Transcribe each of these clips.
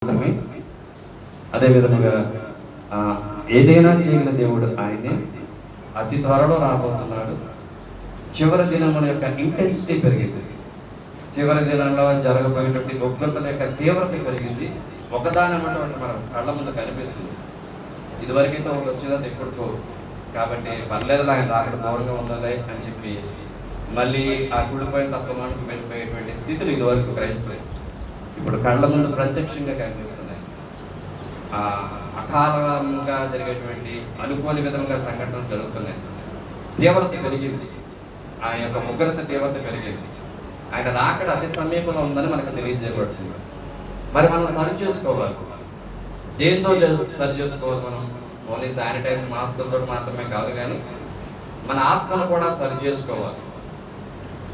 మాత్రమే. అదేవిధంగా ఏదైనా చేయగల దేవుడు ఆయనే. అతి త్వరలో రాబోతున్నాడు. చివరి దినముల యొక్క ఇంటెన్సిటీ పెరిగింది. చివరి దినంలో జరగబోయేటువంటి ఉగ్రతల యొక్క తీవ్రత పెరిగింది. ఒకదాని అన్నటువంటి మనం కళ్ళ ముందు కనిపిస్తుంది. ఇదివరకైతే ఒకటి వచ్చేది ఎప్పుడుకో, కాబట్టి పర్లేదు ఆయన రాకడ దూరంగా ఉండాలి అని చెప్పి మళ్ళీ ఆ కుడిపోయిన తప్పమానికి వెళ్ళిపోయేటువంటి స్థితులు ఇదివరకు క్రైస్తవులు ఇప్పుడు కళ్ళ ముందు ప్రత్యక్షంగా కనిపిస్తున్నాయి. అకాలంగా జరిగేటువంటి అనుకోని విధంగా సంఘటనలు జరుగుతున్నాయి. తీవ్రత పెరిగింది. ఆయన యొక్క ఉగ్రత తీవ్రత పెరిగింది. ఆయన రాకడ అతి సమీపంలో ఉందని మనకు తెలియజేయబడుతుంది. మరి మనం సరి చేసుకోవాలి. దేంతో సరి చేసుకోవాలి? మనం ఓన్లీ శానిటైజ్ మాస్కులతో మాత్రమే కాదు, కానీ మన ఆత్మను కూడా సరి చేసుకోవాలి.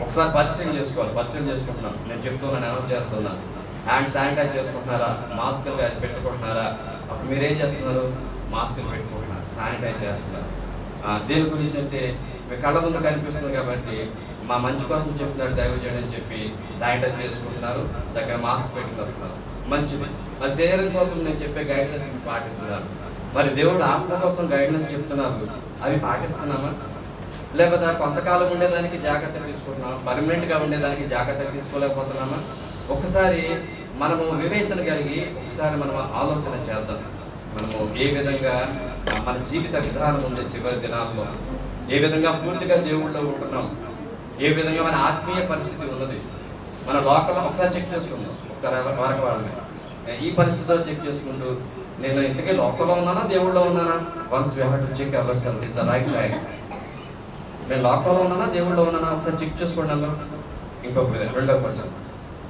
ఒకసారి పరిచయం చేసుకోవాలి. పరిచయం చేసుకుంటున్నాం. నేను చెప్తున్నాను, అనౌన్స్ చేస్తున్నాను. హ్యాండ్ శానిటైజ్ చేసుకుంటున్నారా? మాస్కులు పెట్టుకుంటున్నారా? అప్పుడు మీరేం చేస్తున్నారు? మాస్కులు పెట్టుకుంటున్నారు, శానిటైజ్ చేస్తున్నారు. దేని గురించి అంటే మీ కళ్ళ ముందు కనిపిస్తుంది కాబట్టి మా మంచి కోసం చెప్తున్నాడు దైవజనుడు అని చెప్పి శానిటైజ్ చేసుకుంటున్నారు, చక్కగా మాస్క్ పెట్టుకుని వస్తున్నారు. మంచిది. మరి శరీరం కోసం నేను చెప్పే గైడ్లైన్స్ పాటిస్తున్నారు. మరి దేవుడు ఆత్మ కోసం గైడ్లైన్స్ చెప్తున్నారు, అవి పాటిస్తున్నామా? లేకపోతే కొంతకాలం ఉండేదానికి జాగ్రత్త తీసుకుంటున్నాం, పర్మనెంట్గా ఉండేదానికి జాగ్రత్త తీసుకోలేకపోతున్నామా? ఒకసారి మనము వివేచన కలిగి ఒకసారి మనం ఆలోచన చేద్దాం. మనము ఏ విధంగా మన జీవిత విధానం ఉంది, చివరి దినాల్లో ఏ విధంగా పూర్తిగా దేవుళ్ళో ఉంటున్నాం, ఏ విధంగా మన ఆత్మీయ పరిస్థితి ఉన్నది, మన లోకల్లో ఒకసారి చెక్ చేసుకుందాం. ఒకసారి వరకు వాళ్ళని ఈ పరిస్థితిలో చెక్ చేసుకుంటూ నేను ఇంతకీ లోకల్లో ఉన్నానా దేవుళ్ళో ఉన్నానా? Once we have to check our self is the right time. నేను లోకంలో ఉన్నానా దేవుళ్ళో ఉన్నానా? ఒకసారి చెక్ చేసుకోండి అందరూ. ఇంకొక రెండవ క్వశ్చన్,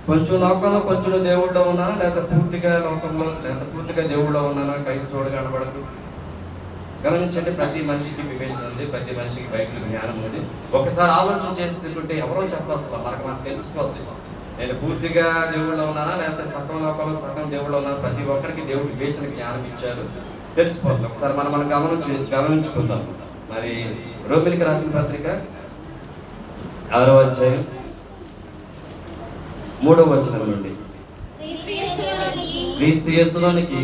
కొంచెం లోకంలో కొంచెం దేవుళ్ళో ఉన్నానా, లేకపోతే పూర్తిగా లోకంలో లేకపోతే పూర్తిగా దేవుళ్ళో ఉన్నానా? క్రైస్తవుడు కనబడదు. గమనించండి, ప్రతి మనిషికి వివేచన ఉంది, ప్రతి మనిషికి బైబిల్ జ్ఞానం ఉంది. ఒకసారి ఆలోచన చేస్తుంటే ఎవరో చెప్పాల్సిన మనకు తెలుసుకోవాల్సి, నేను పూర్తిగా దేవుళ్ళో ఉన్నానా లేకపోతే సగం లోకంలో సగం దేవుళ్ళో ఉన్నానా? ప్రతి ఒక్కరికి దేవుడు వివేచన జ్ఞానం ఇచ్చారు, తెలుసుకోవాలి. ఒకసారి మనం గమనించుకుందాం. మరి రోమిలికి రాసిన పత్రిక 6వ అధ్యాయం 3వ వచనం నుండి, క్రీస్తు యేసులోనికి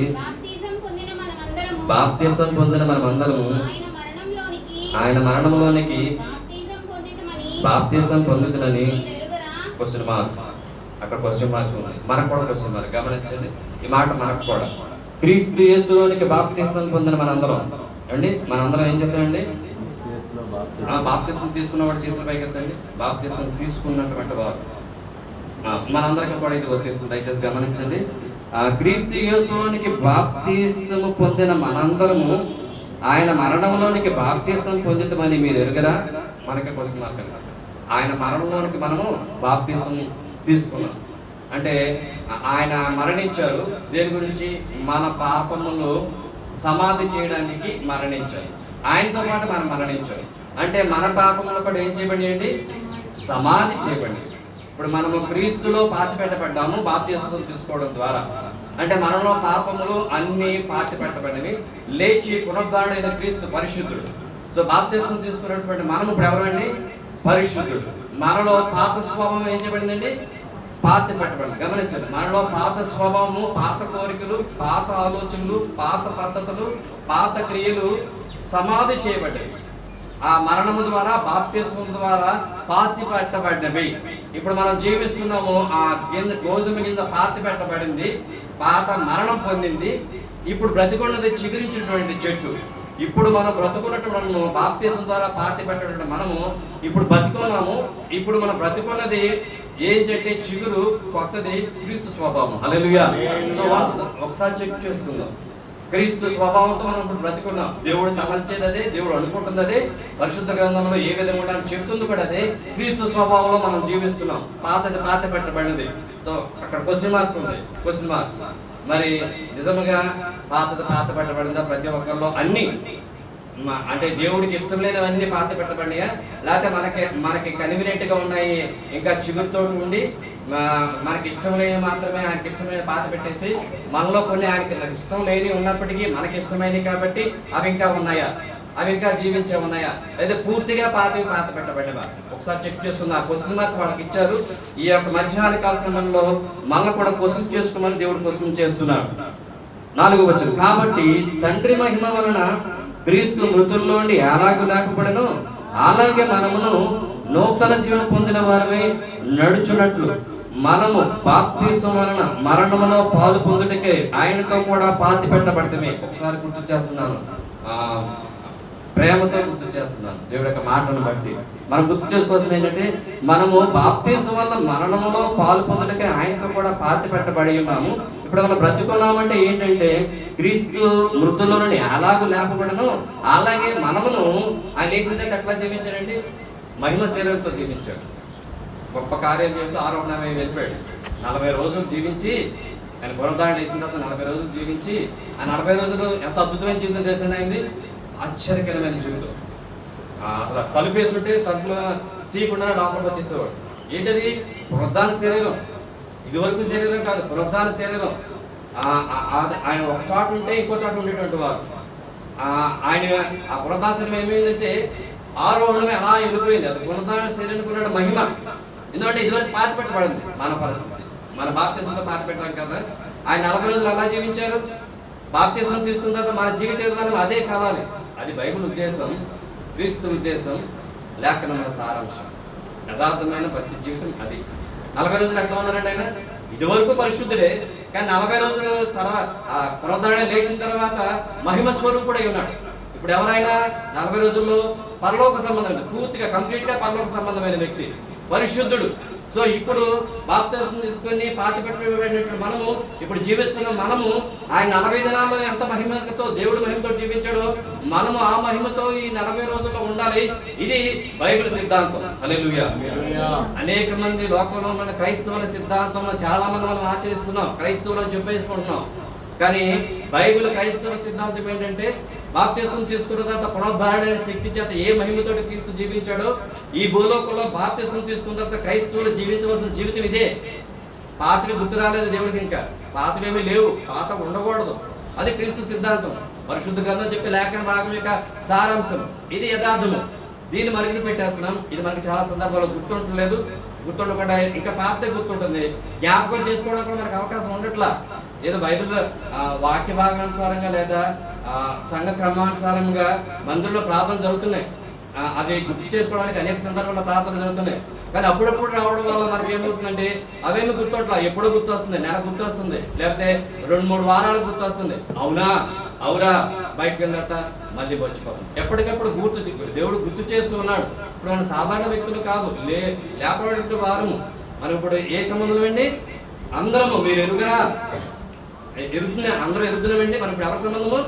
బాప్తిసం పొందిన మనమందరము ఆయన మరణంలోనికి బాప్తిసం పొందుతున్నని క్వశ్చన్ మార్క్. అక్కడ క్వశ్చన్ మార్క్ ఉంది, మనకు కూడా క్వశ్చన్ మార్క్. గమనించండి ఈ మాట, మనకు కూడా క్రీస్తు యేసులోనికి బాప్తిసం పొందిన మనందరం అండి. మనందరం ఏం చేశామండి? బాప్తిసం తీసుకున్నవాడు చేతుల పైకి ఎత్తండి. బాప్తిసం తీసుకున్నటువంటి వారు మనందరికీ కూడా ఇది వర్తిస్తుంది. దయచేసి గమనించండి. క్రీస్తు యేసులోనికి బాప్తిసము పొందిన మనందరము ఆయన మరణంలోనికి బాప్తిసం పొందుతామని మీరు ఎరుగరా? మనకి క్వశ్చన్ మార్క్. ఆయన మరణంలోనికి మనము బాప్తిసం తీసుకున్నాం అంటే ఆయన మరణించారు. దేని గురించి? మన పాపములు సమాధి చేయడానికి మరణించారు. ఆయనతో పాటు మనం మరణించాలి అంటే మన పాపములు కూడా ఏం చేయబడి? సమాధి చేయబడి. ఇప్పుడు మనము క్రీస్తులో పాతి పెట్టబడ్డాము బాప్తిసం తీసుకోవడం ద్వారా. అంటే మనలో పాపములు అన్నీ పాతి పెట్టబడినవి. లేచి పునరుద్ధరణైన క్రీస్తు పరిశుద్ధుడు. సో బాప్తిసం తీసుకున్నటువంటి మనం ఇప్పుడు ఎవరండి? పరిశుద్ధుడు. మనలో పాత స్వభావం ఏం చేయబడిందండి? పాతి పెట్టబడింది. గమనించండి, మనలో పాత స్వభావము, పాత కోరికలు, పాత ఆలోచనలు, పాత పద్ధతులు, పాత క్రియలు సమాధి చేయబడ్డాయి. ఆ మరణము ద్వారా, బాప్తిసం ద్వారా పాతి పెట్టబడినవి. ఇప్పుడు మనం జీవిస్తున్నాము, ఆ గోధుమ కింద పాతి పెట్టబడింది, పాత మరణం పొందింది. ఇప్పుడు బ్రతికున్నది చిగురించినటువంటి చెట్టు. ఇప్పుడు మనం బ్రతుకున్నటువంటి బాప్తిసం ద్వారా పాతి పెట్టడం మనము ఇప్పుడు బతుకున్నాము. ఇప్పుడు మనం బ్రతుకున్నది ఏంటంటే చిగురు, కొత్తది క్రీస్తు స్వభావం. హల్లెలూయా. సో ఒకసారి చెక్ చేసుకుందాం. క్రీస్తు స్వభావంతో మనం ఇప్పుడు బ్రతుకున్నాం. దేవుడు తలంచేది అదే, దేవుడు అనుకుంటుంది అదే, పరిశుద్ధ గ్రంథంలో ఏ విధంగా చెప్తుంది కూడా అదే. క్రీస్తు స్వభావంలో మనం జీవిస్తున్నాం. పాతది పాత పెట్టబడినది. సో అక్కడ క్వశ్చన్ మార్క్ ఉంది, క్వశ్చన్ మార్క్. మరి నిజంగా పాతది పాత పెట్టబడిందా? ప్రతి ఒక్కరిలో అన్నీ అంటే దేవుడికి ఇష్టం లేనివన్నీ పాత పెట్టబడినాయా? లేకపోతే మనకి కన్వీనియంట్గా ఉన్నాయి, ఇంకా చిగురుతోటి ఉండి మనకి ఇష్టం లేని మాత్రమే ఆయనకి ఇష్టమైన పాత పెట్టేసి మనలో కొన్ని ఆయనకి ఇష్టం లేని ఉన్నప్పటికీ మనకి ఇష్టమైనవి కాబట్టి అవి ఇంకా ఉన్నాయా? అవి ఇంకా జీవించే ఉన్నాయా, అయితే పూర్తిగా పాత పెట్టబడినవా? ఒకసారి చెక్ చేసుకుందాం. ఆ క్వశ్చన్ మార్క్ వాళ్ళకి ఇచ్చారు. ఈ యొక్క మధ్యాహ్న కాల సమయంలో మళ్ళీ కూడా క్వశ్చన్ చేసుకోమని దేవుడు క్వశ్చన్ చేస్తున్నాడు. 4వ వచనం, కాబట్టి తండ్రి మహిమ వలన క్రీస్తు మృతుల్లో నుండి ఎలాగూ లేకపోవడను అలాగే మనమును నూతన జీవం పొందిన వారమై నడుచున్నట్లు మనము బాప్తిస్మం వలన మరణములో పాలు పొందుటకే ఆయనతో కూడా పాతి పెట్టబడతామే. ఒకసారి గుర్తు చేస్తున్నాను, ప్రేమతో గుర్తు చేస్తున్నాను. దేవుడి యొక్క మాటను బట్టి మనం గుర్తు చేసుకోవాల్సింది ఏంటంటే, మనము బాప్తిస్మం వలన మరణములో పాలు పొందుటకే ఆయనతో కూడా పాతి పెట్టబడి ఉన్నాము. ఇప్పుడు మనం బ్రతుకున్నామంటే ఏంటంటే, క్రీస్తు మృతుల్లో నుండి అలాగూ లేపబడను అలాగే మనమును ఆయన లేచిన ఎట్లా జీవించాడండి? మహిమ శరీరంతో జీవించాడు. గొప్ప కార్యం చేస్తూ ఆరోహణమై వెళ్ళిపోయాడు. 40 రోజులు జీవించి, ఆయన పునరుద్ధరణ చేసిన తర్వాత 40 రోజులు జీవించి, ఆ 40 రోజులు ఎంత అద్భుతమైన జీవితం చేసిన అయింది. ఆశ్చర్యకరమైన జీవితం. అసలు తలుపు వేస్తుంటే తలుపులో తీయకుండా డాక్టర్కి వచ్చేసేవాడు. ఏంటది? పునరుద్ధరణ శరీరం. ఇదివరకు శరీరం కాదు, పునరుద్ధరణ శరీరం. ఆయన ఒక చోట ఉంటే ఇంకో చోట ఉండేటువంటి వారు. ఆయన ఆ పునరుద్ధరణ శరీరం ఏమైందంటే ఆరోహణమే అలా ఎదిరిపోయింది. అది పునరుద్ధరణ శరీరానికి ఉన్న మహిమ. ఎందుకంటే ఇదివరకు పాతి పెట్టబడింది మన పరిస్థితి. మన బాప్తిస్మంతో పాతి పెట్టాం కదా. ఆయన 40 రోజులు అలా జీవించారు. బాప్తిస్మం తీసుకున్న తర్వాత మన జీవిత విధానం అదే కావాలి. అది బైబిల్ ఉద్దేశం, క్రీస్తు ఉద్దేశం, లేఖనమైన సారాంశం, యథార్థమైన భక్తి జీవితం. అది 40 రోజులు ఎట్లా ఉన్నారండి ఆయన? ఇదివరకు పరిశుద్ధుడే, కానీ 40 రోజుల తర్వాత పునరుద్ధరణ లేచిన తర్వాత మహిమ స్వరూపుడై ఉన్నాడు. ఇప్పుడు ఎవరైనా 40 రోజుల్లో పరలోక సంబంధమైన, పూర్తిగా కంప్లీట్గా పరలోక సంబంధమైన వ్యక్తి, పరిశుద్ధుడు. సో ఇప్పుడు బాప్తిస్మం తీసుకొని పాతి పెట్టబడినట్టు మనము ఇప్పుడు జీవిస్తున్న మనము ఆయన 40 దినాల్లో ఎంత మహిమతో, దేవుడు మహిమతో జీవించాడో మనము ఆ మహిమతో ఈ 40 రోజుల్లో ఉండాలి. ఇది బైబిల్ సిద్ధాంతం. హల్లెలూయా. అనేక మంది లోకంలో ఉన్న క్రైస్తవుల సిద్ధాంతంలో చాలా మంది మనం ఆచరిస్తున్నాం, క్రైస్తవులు అని చెప్పేసుకుంటున్నాం. కానీ బైబిల్ క్రైస్తవ సిద్ధాంతం ఏంటంటే, బాప్తిస్మం తీసుకున్న తర్వాత పునరుద్ధరణ అనే శక్తి చేత ఏ మహిమతో క్రీస్తు జీవించాడో ఈ భూలోకంలో బాప్తిస్మం తీసుకున్న తర్వాత క్రైస్తవులు జీవించవలసిన జీవితం ఇదే. పాతవి గుర్తు రాలేదు దేవుడికి, ఇంకా పాతవేమీ లేవు, పాత ఉండకూడదు. అది క్రీస్తు సిద్ధాంతం. పరిశుద్ధ గ్రంథం చెప్పే లేఖన భాగం యొక్క సారాంశం. ఇది యథార్థము. దీన్ని మరుగున పెట్టేస్తున్నాం. ఇది మనకి చాలా సందర్భాల్లో గుర్తుండలేదు. గుర్తుండకుండా ఇంకా పాత గుర్తుంటుంది. జ్ఞాపకం చేసుకోవడానికి మనకు అవకాశం ఉండట్లా. ఏదో బైబిల్ వాక్య భాగానుసారంగా లేదా సంఘ క్రమానుసారంగా మందిరంలో ప్రార్థన జరుగుతున్నాయి. అది గుర్తు చేసుకోవడానికి అనేక సందర్భాల్లో ప్రార్థన జరుగుతున్నాయి. కానీ అప్పుడప్పుడు రావడం వల్ల మనకి ఏమవుతుందంటే అవేమి గుర్తుంటా. ఎప్పుడో గుర్తు వస్తుంది, నెల గుర్తు వస్తుంది, లేకపోతే 2-3 వారాలు గుర్తు వస్తుంది. అవురా బయటకు వెళ్ళట మళ్ళీ మర్చిపోతుంది. ఎప్పటికప్పుడు దేవుడు గుర్తు చేస్తూ ఉన్నాడు. ఇప్పుడు మన సాధారణ వ్యక్తులు కాదు, లేపబడి వారము. మనం ఇప్పుడు ఏ సంబంధం అండి? అందరము. మీరు అందరూ ఎరుగుతున్నామండి. మనం ఇప్పుడు ఎవరి సంబంధము?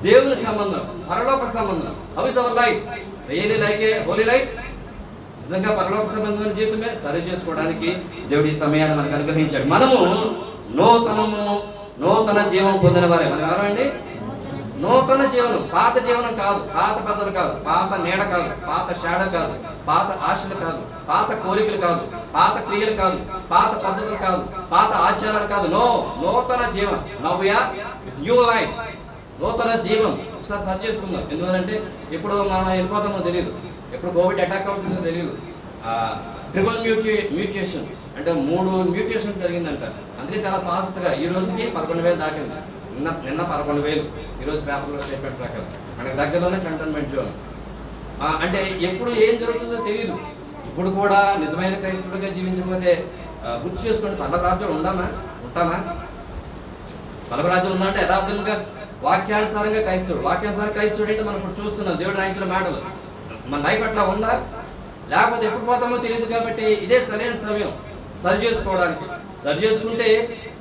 దేవుని సంబంధం, పరలోక సంబంధం. How is our life? Really like A Holi life? నిజంగా పరలోక సంబంధమైన జీవితమే సరి చేసుకోవడానికి దేవుడు ఈ సమయాన్ని మనకు అనుగ్రహించాడు. మనము నూతన జీవం పొందిన వారే. మనం ఎవరండి? నూతన జీవనం. పాత జీవనం కాదు, పాత పద్ధతులు కాదు, పాత నీడ కాదు, పాత షాడ కాదు, పాత ఆశలు కాదు, పాత కోరికలు కాదు, పాత క్రియలు కాదు, పాత పద్ధతులు కాదు, పాత ఆచారాలు కాదు. నూతన జీవం. నవ్యా న్యూ లైఫ్, నూతన జీవం. ఒకసారి సరి చేసుకుందాం. ఎందుకంటే ఇప్పుడు మనం వెళ్ళిపోతామో తెలియదు, ఎప్పుడు కోవిడ్ అటాక్ అవుతుందో తెలియదు. ట్రిపుల్ మ్యూటేషన్ అంటే 3 మ్యూటేషన్ జరిగిందంట. అందుకే చాలా ఫాస్ట్గా ఈ రోజుకి 11,000 దాటింది. నిన్న 11,000. ఈరోజు పేపర్లో స్టేట్మెంట్ ప్రకారం మనకి దగ్గరలోనే కంటోన్మెంట్ జోన్. అంటే ఎప్పుడు ఏం జరుగుతుందో తెలియదు. ఇప్పుడు కూడా నిజమైన క్రైస్తవుడిగా జీవించకపోతే గుర్తు చేసుకోండి, పల్లవ రాజ్యం ఉంటామా? పల్లవ రాజ్యం ఉందంటే యథార్థంగా వాక్యానుసారంగా క్రైస్తవుడు అయితే మనం ఇప్పుడు చూస్తున్నాం. దేవుడు రాయించిన మాటలు మన లైఫ్ అట్లా ఉందా? లేకపోతే ఎప్పుడు పోతామో తెలియదు. కాబట్టి ఇదే సరైన సమయం సరి చేసుకోవడానికి. సరి చేసుకుంటే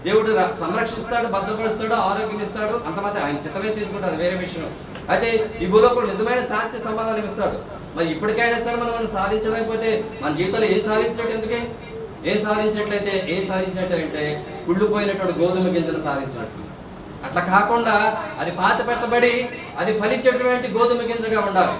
దేవుడు సంరక్షిస్తాడు, భద్రపరుస్తాడు, ఆరోగ్యం ఇస్తాడు. అంతమాత్రం ఆయన చిత్తమే తీసుకుంటాడు, అది వేరే విషయం. అయితే ఈ భూలోకంలో నిజమైన శాంతి సమాధానం ఇస్తాడు. మరి ఇప్పటికైనా సరే మనం సాధించలేకపోతే మన జీవితంలో ఏం సాధించినట్లయితే కుళ్ళిపోయినటువంటి గోధుమ గింజలు సాధించినట్లు. అట్లా కాకుండా అది పాత పెట్టబడి అది ఫలించేటువంటి గోధుమ గింజగా ఉండాలి.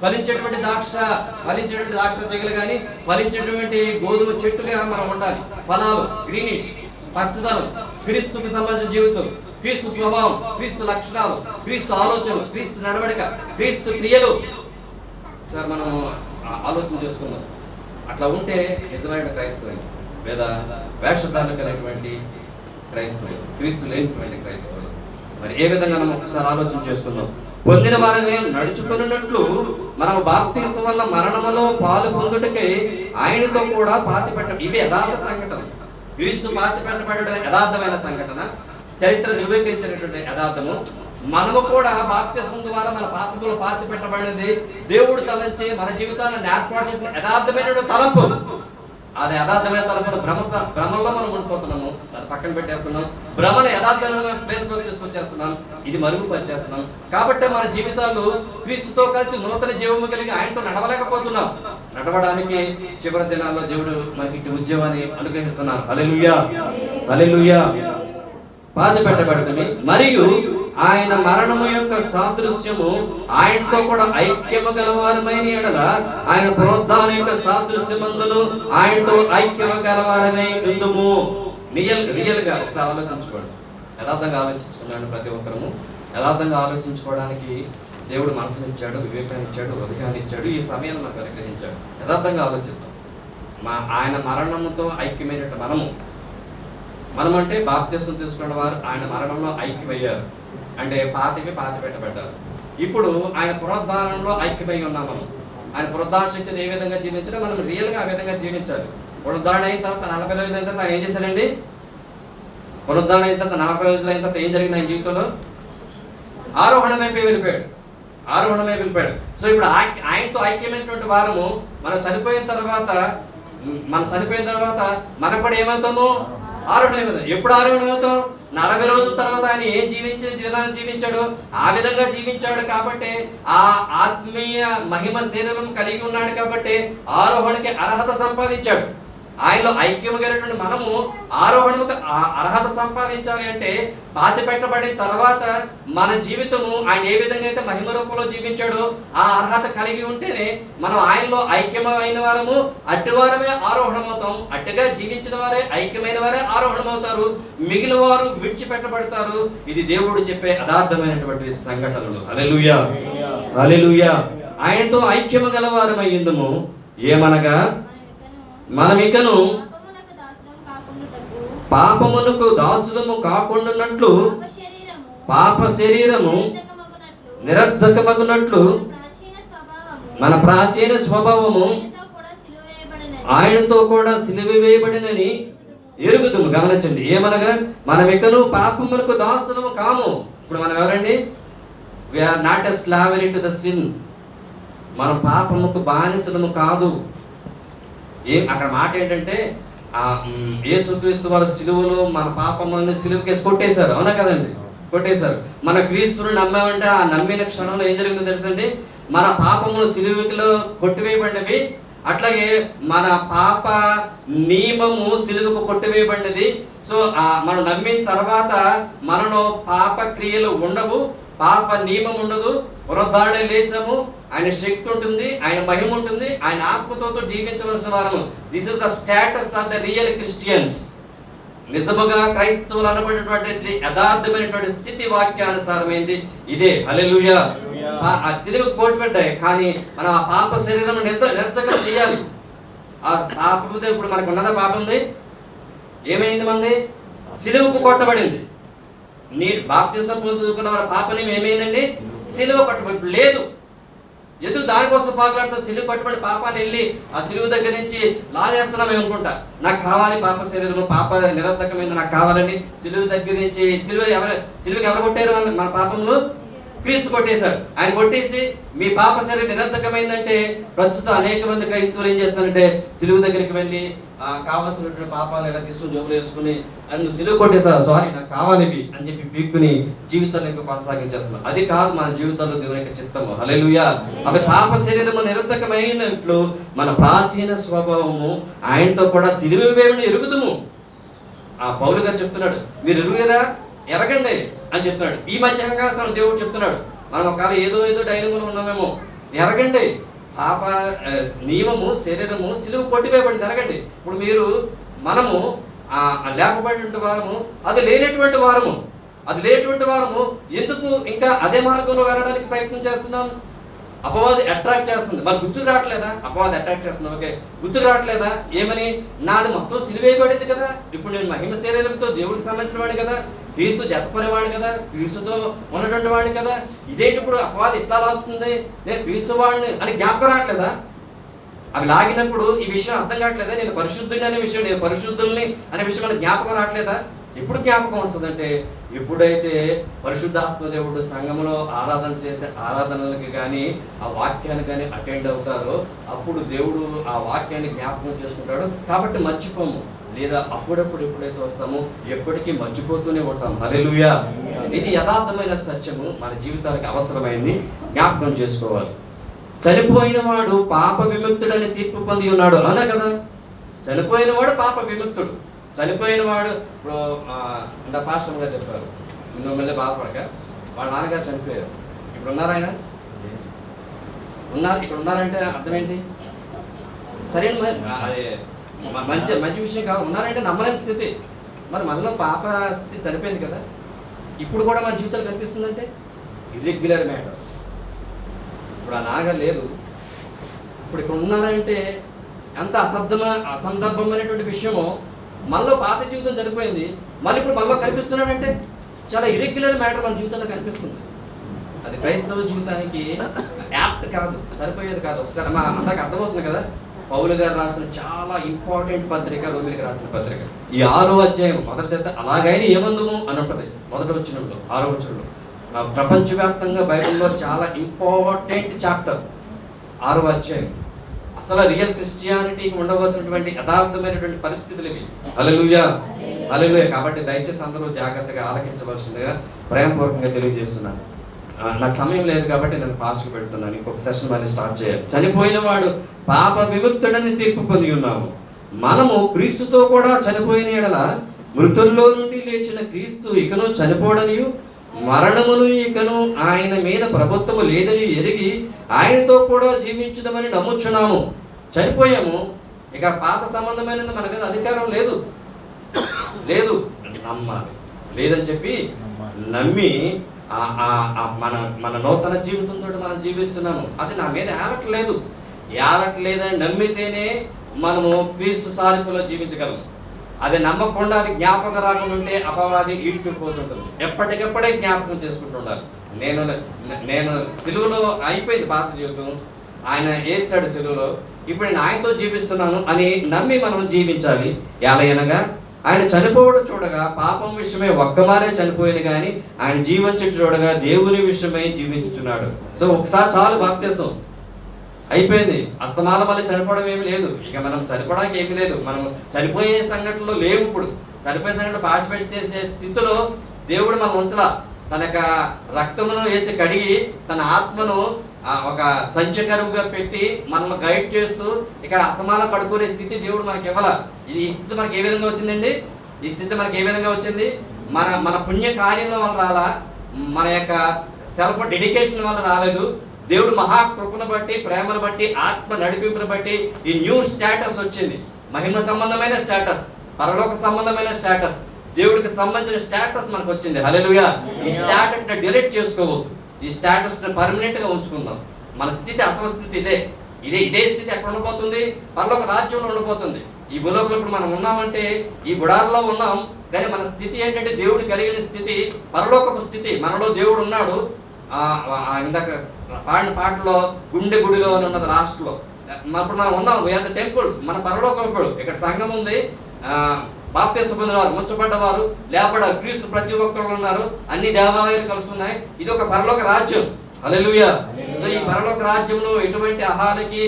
ఫలించేటువంటి ద్రాక్ష తెగలు కానీ ఫలించేటువంటి గోధుమ చెట్టుగా మనం ఉండాలి. ఫలాలు గ్రీనిష్, పచ్చదనం, క్రీస్తుకు సంబంధించిన జీవితం, క్రీస్తు స్వభావం, క్రీస్తు లక్షణాలు, క్రీస్తు ఆలోచనలు, క్రీస్తు నడవడిక, క్రీస్తు క్రియలు సార్ మనం ఆలోచన చేసుకున్నాం. అట్లా ఉంటే నిజమైన క్రైస్తవం, లేదా వేషధారణ కలిగినటువంటి క్రైస్తవులు, క్రీస్తు లేనటువంటి క్రైస్తవులు. మరి ఏ విధంగా మనం ఒకసారి ఆలోచన చేసుకున్నాం. పొందిన వారిని నడుచుకున్నట్లు మనం బాప్తీసం వల్ల మరణములో పాలు పొందుటకై ఆయనతో కూడా పాతి పెట్ట, ఇవి యథార్థ సంఘటన. క్రీస్తు పాతి పెట్టబడడం యథార్థమైన సంఘటన, చరిత్ర ధృవీకరించినటువంటి యథార్థము. మనము కూడా బాప్తీసం ద్వారా మన పాపములు పాతి పెట్టబడినది దేవుడు తలంచి మన జీవితాలను ఏర్పాటు చేసిన యథార్థమైన తలంపు. అది యథార్థమైన తలంపును భ్రమల్లో మనం ఉండిపోతున్నాము, అది పక్కన పెట్టేస్తున్నాం. భ్రమను యథార్థమైన ప్లేస్లో తీసుకొచ్చేస్తున్నాం, ఇది మరుగుపరిచేస్తున్నాం. కాబట్టి మన జీవితాలు క్రీస్తుతో కలిసి నూతన జీవము కలిగి ఆయనతో నడవలేకపోతున్నాం. నడవడానికి చివరి దినాల్లో దేవుడు మనకి ఇటు ఉద్యమాన్ని అనుగ్రహిస్తున్నారు. హల్లెలూయా, హల్లెలూయా. పాతి పెట్టబడుతుంది. మరియు ఆయన మరణము యొక్క సాదృశ్యము ఆయనతో కూడా ఐక్యము గలవారమైన ఎడల ఆయన పునరుద్ధానం యొక్క సాదృశ్యమందును ఆయనతో ఐక్యము గలవారమై ఉందుము. రియల్గా ఒకసారి ఆలోచించుకోండి, యథార్థంగా ఆలోచించుకున్నాడు. ప్రతి ఒక్కరము యథార్థంగా ఆలోచించుకోవడానికి దేవుడు మనసునిచ్చాడు, వివేకాన్ని ఇచ్చాడు, హృదయాన్ని ఇచ్చాడు, ఈ సమయాన్ని మనకు అనుగ్రహించాడు. యథార్థంగా ఆలోచిద్దాం. ఆయన మరణంతో ఐక్యమైనట్టు మనం అంటే బాప్తిసం తీసుకున్న వారు ఆయన మరణంలో ఐక్యమయ్యారు, అంటే పాతి పెట్టబడ్డారు. ఇప్పుడు ఆయన పునరుద్ధానంలో ఐక్యమై ఉన్నాం. మనం ఆయన పునరుద్ధాన శక్తిని ఏ విధంగా జీవించాలో మనం రియల్గా ఆ విధంగా జీవించాలి. పునరుద్ధారణ అయిన తర్వాత 40 రోజులు అయిన తర్వాత ఆయన ఏం చేశాడండి? పునరుద్ధారణ అయిన తర్వాత 40 రోజులు అయిన తర్వాత ఏం జరిగింది ఆయన జీవితంలో? ఆరోహణం వైపు వెళ్ళిపోయాడు. సో ఇప్పుడు ఆయనతో ఐక్యమైనటువంటి వారము మనం చనిపోయిన తర్వాత మనకు కూడా ఏమవుతాము? ఆరోహణం అవుతాం. ఎప్పుడు ఆరోహణం అవుతాం? 40 రోజుల తర్వాత ఆయన ఏం విధానం జీవించాడు ఆ విధంగా జీవించాడు. కాబట్టి ఆ ఆత్మీయ మహిమ శరీరం కలిగి ఉన్నాడు. కాబట్టి ఆరోహణకి అర్హత సంపాదించాడు. ఆయనలో ఐక్యం కలిగినటువంటి మనము ఆరోహణకు అర్హత సంపాదించాలి అంటే పాతి పెట్టబడిన తర్వాత మన జీవితము ఆయన ఏ విధంగా అయితే మహిమ రూపంలో జీవించాడో ఆ అర్హత కలిగి ఉంటేనే మనం ఆయనలో ఐక్యమైన వారము, అట్టివారమే ఆరోహణమవుతాం. అట్టిగా జీవించిన వారే, ఐక్యమైన వారే ఆరోహణమవుతారు. మిగిలిన వారు విడిచిపెట్టబడతారు. ఇది దేవుడు చెప్పే యథార్థమైనటువంటి సంఘటనలు. హల్లెలూయా, హల్లెలూయా. ఆయనతో ఐక్యము గలవారమయ్యిందుము. ఏమనగా మనమికను పాపమునకు దాసులము కాకుండానట్లు పాప శరీరము నిరర్ధకమగునట్లు మన ప్రాచీన స్వభావము ఆయనతో కూడా సిలువ వేయబడినని ఎరుగుదుము. గమనించండి, ఏమనగా మనమికను పాపమునకు దాసులము కాము. ఇప్పుడు మనం ఎవరండి? we are not a slavery to the sin. మనం పాపముకు బానిసలము కాదు. అక్కడ మాట ఏంటంటే యేసుక్రీస్తు వారు సిలువలో మన పాపములను సిలువకేసి కొట్టేశారు. అవునా కదండి? కొట్టేశారు. మన క్రీస్తుని నమ్మామంటే ఆ నమ్మిన క్షణంలో ఏం జరిగిందో తెలుసండి? మన పాపములు సిలువలో కొట్టివేయబడినవి. అట్లాగే మన పాప నియమము సిలువకు కొట్టివేయబడినది. సో మనం నమ్మిన తర్వాత మనలో పాప క్రియలు ఉండవు, పాప నియమం ఉండదు. పునరుద్ధరణ లేసాము, ఆయన శక్తి ఉంటుంది, ఆయన మహిమ ఉంటుంది, ఆయన ఆత్మతో జీవించవలసిన వారము. This is the status of the real Christians. నిజముగా క్రైస్తవులు అనబడినటువంటి యథార్థమైనటువంటి స్థితి వాక్యానుసారమైంది ఇదే. హల్లెలూయా. ఆ సిలువకు కోటి పెట్టాయి, కానీ మనం ఆ పాప శరీరం నిరర్ధకం చేయాలి. ఆ పాపంతో ఇప్పుడు మనకు ఉన్నదా? పాపంది ఏమైంది? మంది సిలువకు కొట్టబడింది. నీ బాప్తిసం పొందుకున్న వారి పాపని ఏమైందండి? సిలువ కొట్టబడి లేదు. ఎందుకు దానికోసం పాకులాడుతూ సిలువ కొట్టబడి పాపాన్ని వెళ్ళి ఆ సిలువ దగ్గర నుంచి లాగేస్తున్నాం అనుకుంటా. నాకు కావాలి పాప శరీరము, పాప నిరర్ధకమైంది నాకు కావాలని సిలువ దగ్గర నుంచి సిలువకి ఎవరు కొట్టారు? మన పాపంలో క్రీస్తు కొట్టేశాడు. ఆయన కొట్టేసి మీ పాప శరీరం నిరర్ధకమైందంటే ప్రస్తుతం అనేక మంది క్రైస్తవులు ఏం చేస్తారంటే సిలువ దగ్గరికి వెళ్ళి కావాల్సినటువంటి పాపాలు ఇలా తీసుకుని జోబులు వేసుకుని నువ్వు సిలువ కొట్టేసావు, సారీ నాకు కావాలివి అని చెప్పి పీక్కుని జీవితాన్ని కొనసాగించేస్తున్నాం. అది కాదు మన జీవితంలో దేవుని యొక్క చిత్తము. హల్లెలూయా. అవి పాప శరీరము నిరర్ధకమైనట్లు మన ప్రాచీన స్వభావము ఆయనతో కూడా సిలువ వేయబడి ఎరుగుదుము. ఆ పౌలు గారు చెప్తున్నాడు, మీరు ఎరుగురా, ఎరగండి అని చెప్తున్నాడు. ఈ మధ్యంగా అసలు దేవుడు చెప్తున్నాడు, మనం ఒకవేళ ఏదో డైలింగులు ఉన్నామేమో, ఎరగండి. పాప నియమము శరీరము సిలువ కొట్టివేయబడింది, ఎరగండి. ఇప్పుడు మనము లేపబడినటువంటి వారము, అది లేనటువంటి వారము ఎందుకు ఇంకా అదే మార్గంలో వెళ్ళడానికి ప్రయత్నం చేస్తున్నాం? అపవాది అట్రాక్ట్ చేస్తుంది. మరి గుర్తుకు రావట్లేదా? అపవాది అట్రాక్ట్ చేస్తుంది, ఓకే, గుర్తుకు రావట్లేదా? ఏమని? నాది మొత్తం సిలువేయబడింది కదా, ఇప్పుడు నేను మహిమ శరీరంతో దేవుడికి సంబంధించిన వాడిని కదా, క్రీస్తు జతపనేవాడిని కదా, క్రీస్తుతో ఉన్నటువంటి వాడిని కదా, ఇదేంటి ఇప్పుడు అపవాది ఇట్లా లాగుతుంది, నేను క్రీస్తు వాడిని అని జ్ఞాపకం రావట్లేదా? అవి లాగినప్పుడు ఈ విషయం అర్థం కావట్లేదా? నేను పరిశుద్ధుని అనే విషయం, నేను పరిశుద్ధుల్ని అనే విషయం మనకు జ్ఞాపకం రావట్లేదా? ఎప్పుడు జ్ఞాపకం వస్తుందంటే ఎప్పుడైతే పరిశుద్ధాత్మ దేవుడు సంఘంలో ఆరాధన చేసే ఆరాధనలకి కానీ ఆ వాక్యాన్ని కానీ అటెండ్ అవుతారో అప్పుడు దేవుడు ఆ వాక్యాన్ని జ్ఞాపకం చేసుకుంటాడు. కాబట్టి మర్చిపోము, లేదా అప్పుడప్పుడు ఎప్పుడైతే వస్తామో ఎప్పటికీ మర్చిపోతూనే ఉంటాం. హల్లెలూయా! ఇది యథార్థమైన సత్యము, మన జీవితానికి అవసరమైంది, జ్ఞాపకం చేసుకోవాలి. చనిపోయిన వాడు పాప విముక్తుడని తీర్పు పొంది ఉన్నాడు అన్నా కదా. చనిపోయిన వాడు పాప విముక్తుడు. చనిపోయిన వాడు ఇప్పుడు ఇంత పాస్టర్గా చెప్పారు, నువ్వు మళ్ళీ బాధపడక, వాళ్ళ నాన్నగారు చనిపోయారు, ఇప్పుడు ఉన్నారు, ఆయన ఉన్నారు, ఇక్కడ ఉన్నారంటే అర్థం ఏంటి? సరైన అది మంచి విషయం కాదు. ఉన్నారంటే నమ్మలేని స్థితి. మరి మనలో పాప స్థితి చనిపోయింది కదా, ఇప్పుడు కూడా మన జీవితాలు కనిపిస్తుందంటే ఇర్రెగ్యులర్ మ్యాటర్. ఇప్పుడు ఆ నాన్నగారు లేరు, ఇప్పుడు ఇక్కడ ఉన్నారంటే ఎంత అసందర్భమైనటువంటి విషయమో. మనలో పాత జీవితం చనిపోయింది, మళ్ళీ ఇప్పుడు మనలో కనిపిస్తున్నాడంటే చాలా ఇర్రెగ్యులర్ మ్యాటర్ మన జీవితంలో కనిపిస్తుంది. అది క్రైస్తవ జీవితానికి యాప్ట్ కాదు, సరిపోయేది కాదు. ఒకసారి మా అందరికి అర్థమవుతుంది కదా, పౌలు గారు రాసిన చాలా ఇంపార్టెంట్ పత్రిక, రోమిలికి రాసిన పత్రిక, ఈ 6వ అధ్యాయం మొదటి చేత అలాగైనా ఏమందుము అని ఉంటుంది. మొదటి వచనంలో 6వ వచనంలో ప్రపంచవ్యాప్తంగా బైబిల్లో చాలా ఇంపార్టెంట్ చాప్టర్ 6వ అధ్యాయం. అసలు రియల్ క్రిస్టియానిటీకి ఉండవలసినటువంటి యథార్థమైనటువంటి పరిస్థితులు ఇవి. హల్లెలూయా, హల్లెలూయా. కాబట్టి దయచేసి అందరూ జాగ్రత్తగా ఆలకించవలసిందిగా ప్రేమపూర్వకంగా తెలియజేస్తున్నాను. నాకు సమయం లేదు కాబట్టి నేను ఫాస్ట్గా పెడుతున్నాను, ఇంకొక సెషన్ మళ్ళీ స్టార్ట్ చేయాలి. చనిపోయిన వాడు పాప విముక్తుడని తీర్పు పొంది ఉన్నాము. మనము క్రీస్తుతో కూడా చనిపోయిన ఎడల మృతుల్లో నుండి లేచిన క్రీస్తు ఇకను చనిపోడనియు మరణమును ఇకను ఆయన మీద ప్రభుత్వము లేదని ఎరిగి ఆయనతో కూడా జీవించుదామని నమ్ముచున్నాము. చనిపోయాము, ఇక పాత సంబంధమైనది మన మీద అధికారం లేదు నమ్మాలి. లేదని చెప్పి నమ్మి మన నూతన జీవితంతో మనం జీవిస్తున్నాము. అది నా మీద ఏలట్లేదని నమ్మితేనే మనము క్రీస్తు సాధింపులో జీవించగలము. అది నమ్మకుండా, అది జ్ఞాపకం రాకుండా ఉంటే అపవాది ఈడ్చుకుపోతుంటుంది. ఎప్పటికెప్పుడే జ్ఞాపకం చేసుకుంటూ ఉండాలి. నేను సిలువలో అయిపోయింది పాత జీవితం, ఆయన వేసాడు సిలువలో, ఇప్పుడు నేను ఆయనతో జీవిస్తున్నాను అని నమ్మి మనం జీవించాలి. ఎలాగనగా ఆయన చనిపోవడం చూడగా పాపం విషయమై ఒక్కమారే చనిపోయింది, కానీ ఆయన జీవించడం చూడగా దేవుని విషయమై జీవించుచున్నాడు. సో ఒకసారి చాలు బాప్తిసం అయిపోయింది. అస్తమాల మళ్ళీ చనిపోవడం ఏమి లేదు. ఇక మనం చనిపోవడానికి ఏమి లేదు. మనం చనిపోయే సంఘటనలో లేవు. ఇప్పుడు చనిపోయే సంఘటనలో పార్టిసిపేట్ చేసే స్థితిలో దేవుడు మనం ఉంచలా. తన యొక్క రక్తమును వేసి కడిగి తన ఆత్మను ఒక సంచకరువుగా పెట్టి మనల్ని గైడ్ చేస్తూ ఇక అస్తమాల పడుకునే స్థితి దేవుడు మనకి ఇవ్వాల. ఈ స్థితి మనకి ఏ విధంగా వచ్చిందండి? ఈ స్థితి మనకి ఏ విధంగా వచ్చింది? మన పుణ్య కార్యంలో వల్ల రాలా, మన యొక్క సెల్ఫ్ డెడికేషన్ వల్ల రాలేదు. దేవుడు మహాకృపను బట్టి, ప్రేమను బట్టి, ఆత్మ నడిపింపును బట్టి ఈ న్యూ స్టేటస్ వచ్చింది. మహిమ సంబంధమైన స్టేటస్, పరలోక సంబంధమైన స్టేటస్, దేవుడికి సంబంధించిన స్టేటస్ మనకు వచ్చింది. హల్లెలూయా. ఈ స్టేటస్ని డిలీట్ చేసుకోవద్దు, ఈ స్టేటస్ని పర్మనెంట్గా ఉంచుకుందాం. మన స్థితి అసలు స్థితి ఇదే స్థితి ఎక్కడ ఉండిపోతుంది? పరలోక రాజ్యంలో ఉండిపోతుంది. ఈ భూలోకంలో ఇప్పుడు మనం ఉన్నామంటే ఈ గుడాల్లో ఉన్నాం, కానీ మన స్థితి ఏంటంటే దేవుడు కలిగిన స్థితి పరలోకపు స్థితి. మనలో దేవుడు ఉన్నాడు. ఇందాక పాడిన పాటలో గుండె గుడిలో అని ఉన్నది లాస్ట్లో. ఇప్పుడు మనం ఉన్నాం, వీఆర్ ద టెంపుల్స్. మన పరలోకం ఇప్పుడు ఇక్కడ సంఘం ఉంది, బాప్తిస్మం పొందినవారు, ముచ్చబడ్డవారు, లేపడారు, క్రీస్తు ప్రతి ఒక్కరు ఉన్నారు, అన్ని దేవాలయాలు కలుస్తున్నాయి. ఇది ఒక పరలోక రాజ్యం. హల్లెలూయా. సో ఈ పరలోక రాజ్యంలో ఎటువంటి అహాలకి,